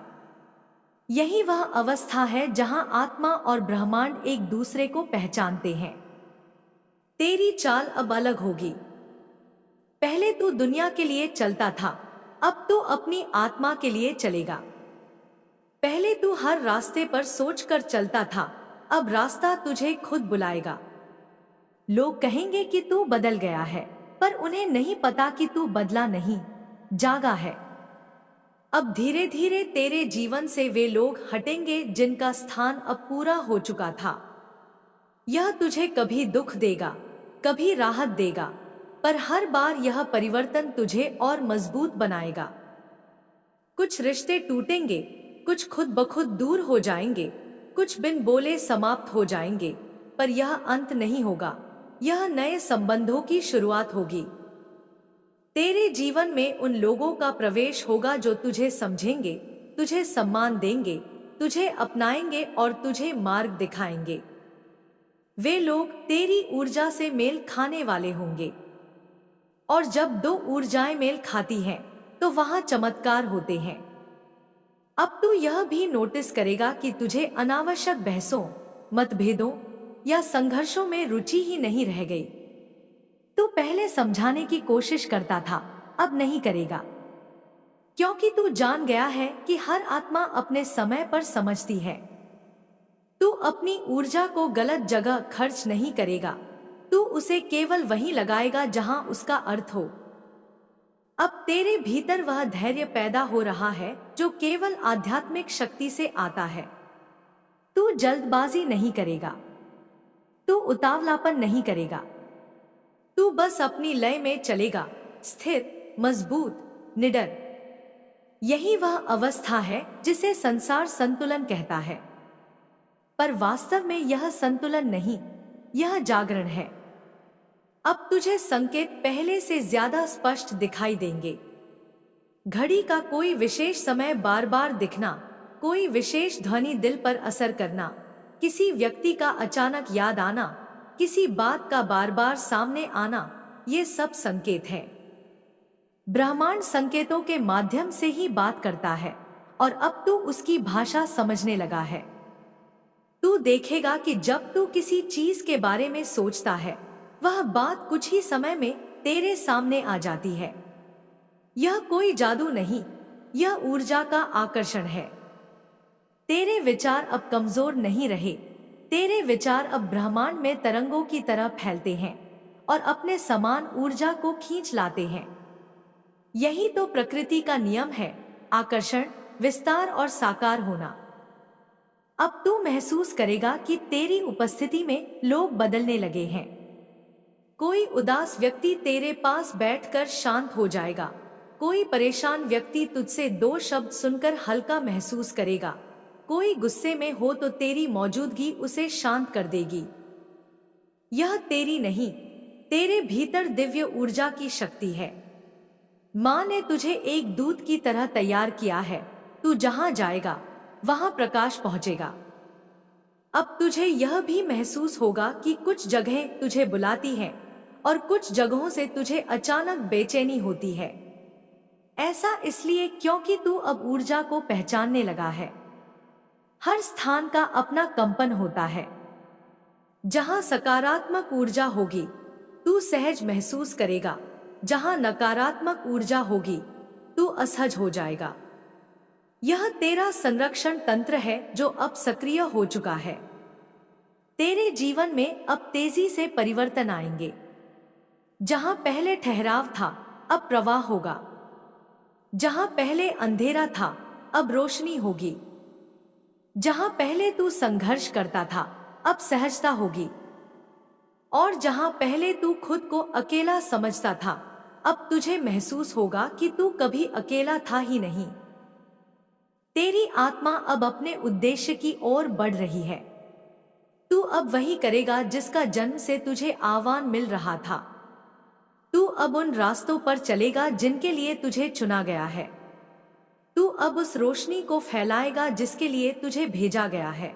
यही वह अवस्था है जहां आत्मा और ब्रह्मांड एक दूसरे को पहचानते हैं। तेरी चाल अब अलग होगी। पहले तू दुनिया के लिए चलता था, अब तू अपनी आत्मा के लिए चलेगा। पहले तू हर रास्ते पर सोचकर चलता था, अब रास्ता तुझे खुद बुलाएगा। लोग कहेंगे कि तू बदल गया है, पर उन्हें नहीं पता कि तू बदला नहीं, जागा है। अब धीरे धीरे तेरे जीवन से वे लोग हटेंगे जिनका स्थान अब पूरा हो चुका था। यह तुझे कभी दुख देगा, कभी राहत देगा, पर हर बार यह परिवर्तन तुझे और मजबूत बनाएगा। कुछ रिश्ते टूटेंगे, कुछ खुद ब खुद दूर हो जाएंगे, कुछ बिन बोले समाप्त हो जाएंगे, पर यह अंत नहीं होगा, यह नए संबंधों की शुरुआत होगी। तेरे जीवन में उन लोगों का प्रवेश होगा जो तुझे समझेंगे, तुझे सम्मान देंगे, तुझे अपनाएंगे और तुझे मार्ग दिखाएंगे। वे लोग तेरी ऊर्जा से मेल खाने वाले होंगे। और जब दो ऊर्जाएं मेल खाती हैं, तो वहां चमत्कार होते हैं। अब तू यह भी नोटिस करेगा कि तुझे अनावश्यक बहसों, मतभेदों या संघर्षों में रुचि ही नहीं रह गई। तू पहले समझाने की कोशिश करता था, अब नहीं करेगा, क्योंकि तू जान गया है कि हर आत्मा अपने समय पर समझती है। तू अपनी ऊर्जा को गलत जगह खर्च नहीं करेगा, तू उसे केवल वहीं लगाएगा जहां उसका अर्थ हो। अब तेरे भीतर वह धैर्य पैदा हो रहा है जो केवल आध्यात्मिक शक्ति से आता है। तू जल्दबाजी नहीं करेगा, तू उतावलापन नहीं करेगा, तू बस अपनी लय में चलेगा, स्थिर, मजबूत, निडर। यही वह अवस्था है जिसे संसार संतुलन कहता है, पर वास्तव में यह संतुलन नहीं, यह जागरण है। अब तुझे संकेत पहले से ज्यादा स्पष्ट दिखाई देंगे। घड़ी का कोई विशेष समय बार बार दिखना, कोई विशेष ध्वनि दिल पर असर करना, किसी व्यक्ति का अचानक याद आना, किसी बात का बार बार सामने आना, ये सब संकेत है। ब्रह्मांड संकेतों के माध्यम से ही बात करता है और अब तू उसकी भाषा समझने लगा है। तू देखेगा कि जब तू किसी चीज के बारे में सोचता है, वह बात कुछ ही समय में तेरे सामने आ जाती है। यह कोई जादू नहीं, यह ऊर्जा का आकर्षण है। तेरे विचार अब कमजोर नहीं रहे, तेरे विचार अब ब्रह्मांड में तरंगों की तरह फैलते हैं और अपने समान ऊर्जा को खींच लाते हैं। यही तो प्रकृति का नियम है, आकर्षण, विस्तार और साकार होना। अब तू महसूस करेगा कि तेरी उपस्थिति में लोग बदलने लगे हैं। कोई उदास व्यक्ति तेरे पास बैठकर शांत हो जाएगा, कोई परेशान व्यक्ति तुझसे दो शब्द सुनकर हल्का महसूस करेगा, कोई गुस्से में हो तो तेरी मौजूदगी उसे शांत कर देगी। यह तेरी नहीं, तेरे भीतर दिव्य ऊर्जा की शक्ति है। माँ ने तुझे एक दूत की तरह तैयार किया है। तू जहां जाएगा वहां प्रकाश पहुंचेगा। अब तुझे यह भी महसूस होगा कि कुछ जगहें तुझे बुलाती हैं और कुछ जगहों से तुझे अचानक बेचैनी होती है। ऐसा इसलिए क्योंकि तू अब ऊर्जा को पहचानने लगा है। हर स्थान का अपना कंपन होता है। जहां सकारात्मक ऊर्जा होगी, तू सहज महसूस करेगा, जहां नकारात्मक ऊर्जा होगी, तू असहज हो जाएगा। यह तेरा संरक्षण तंत्र है जो अब सक्रिय हो चुका है। तेरे जीवन में अब तेजी से परिवर्तन आएंगे। जहां पहले ठहराव था, अब प्रवाह होगा। जहां पहले अंधेरा था, अब रोशनी होगी। जहां पहले तू संघर्ष करता था, अब सहजता होगी। और जहां पहले तू खुद को अकेला समझता था, अब तुझे महसूस होगा कि तू कभी अकेला था ही नहीं। तेरी आत्मा अब अपने उद्देश्य की ओर बढ़ रही है। तू अब वही करेगा जिसका जन्म से तुझे आह्वान मिल रहा था। तू अब उन रास्तों पर चलेगा जिनके लिए तुझे चुना गया है। तू अब उस रोशनी को फैलाएगा जिसके लिए तुझे भेजा गया है।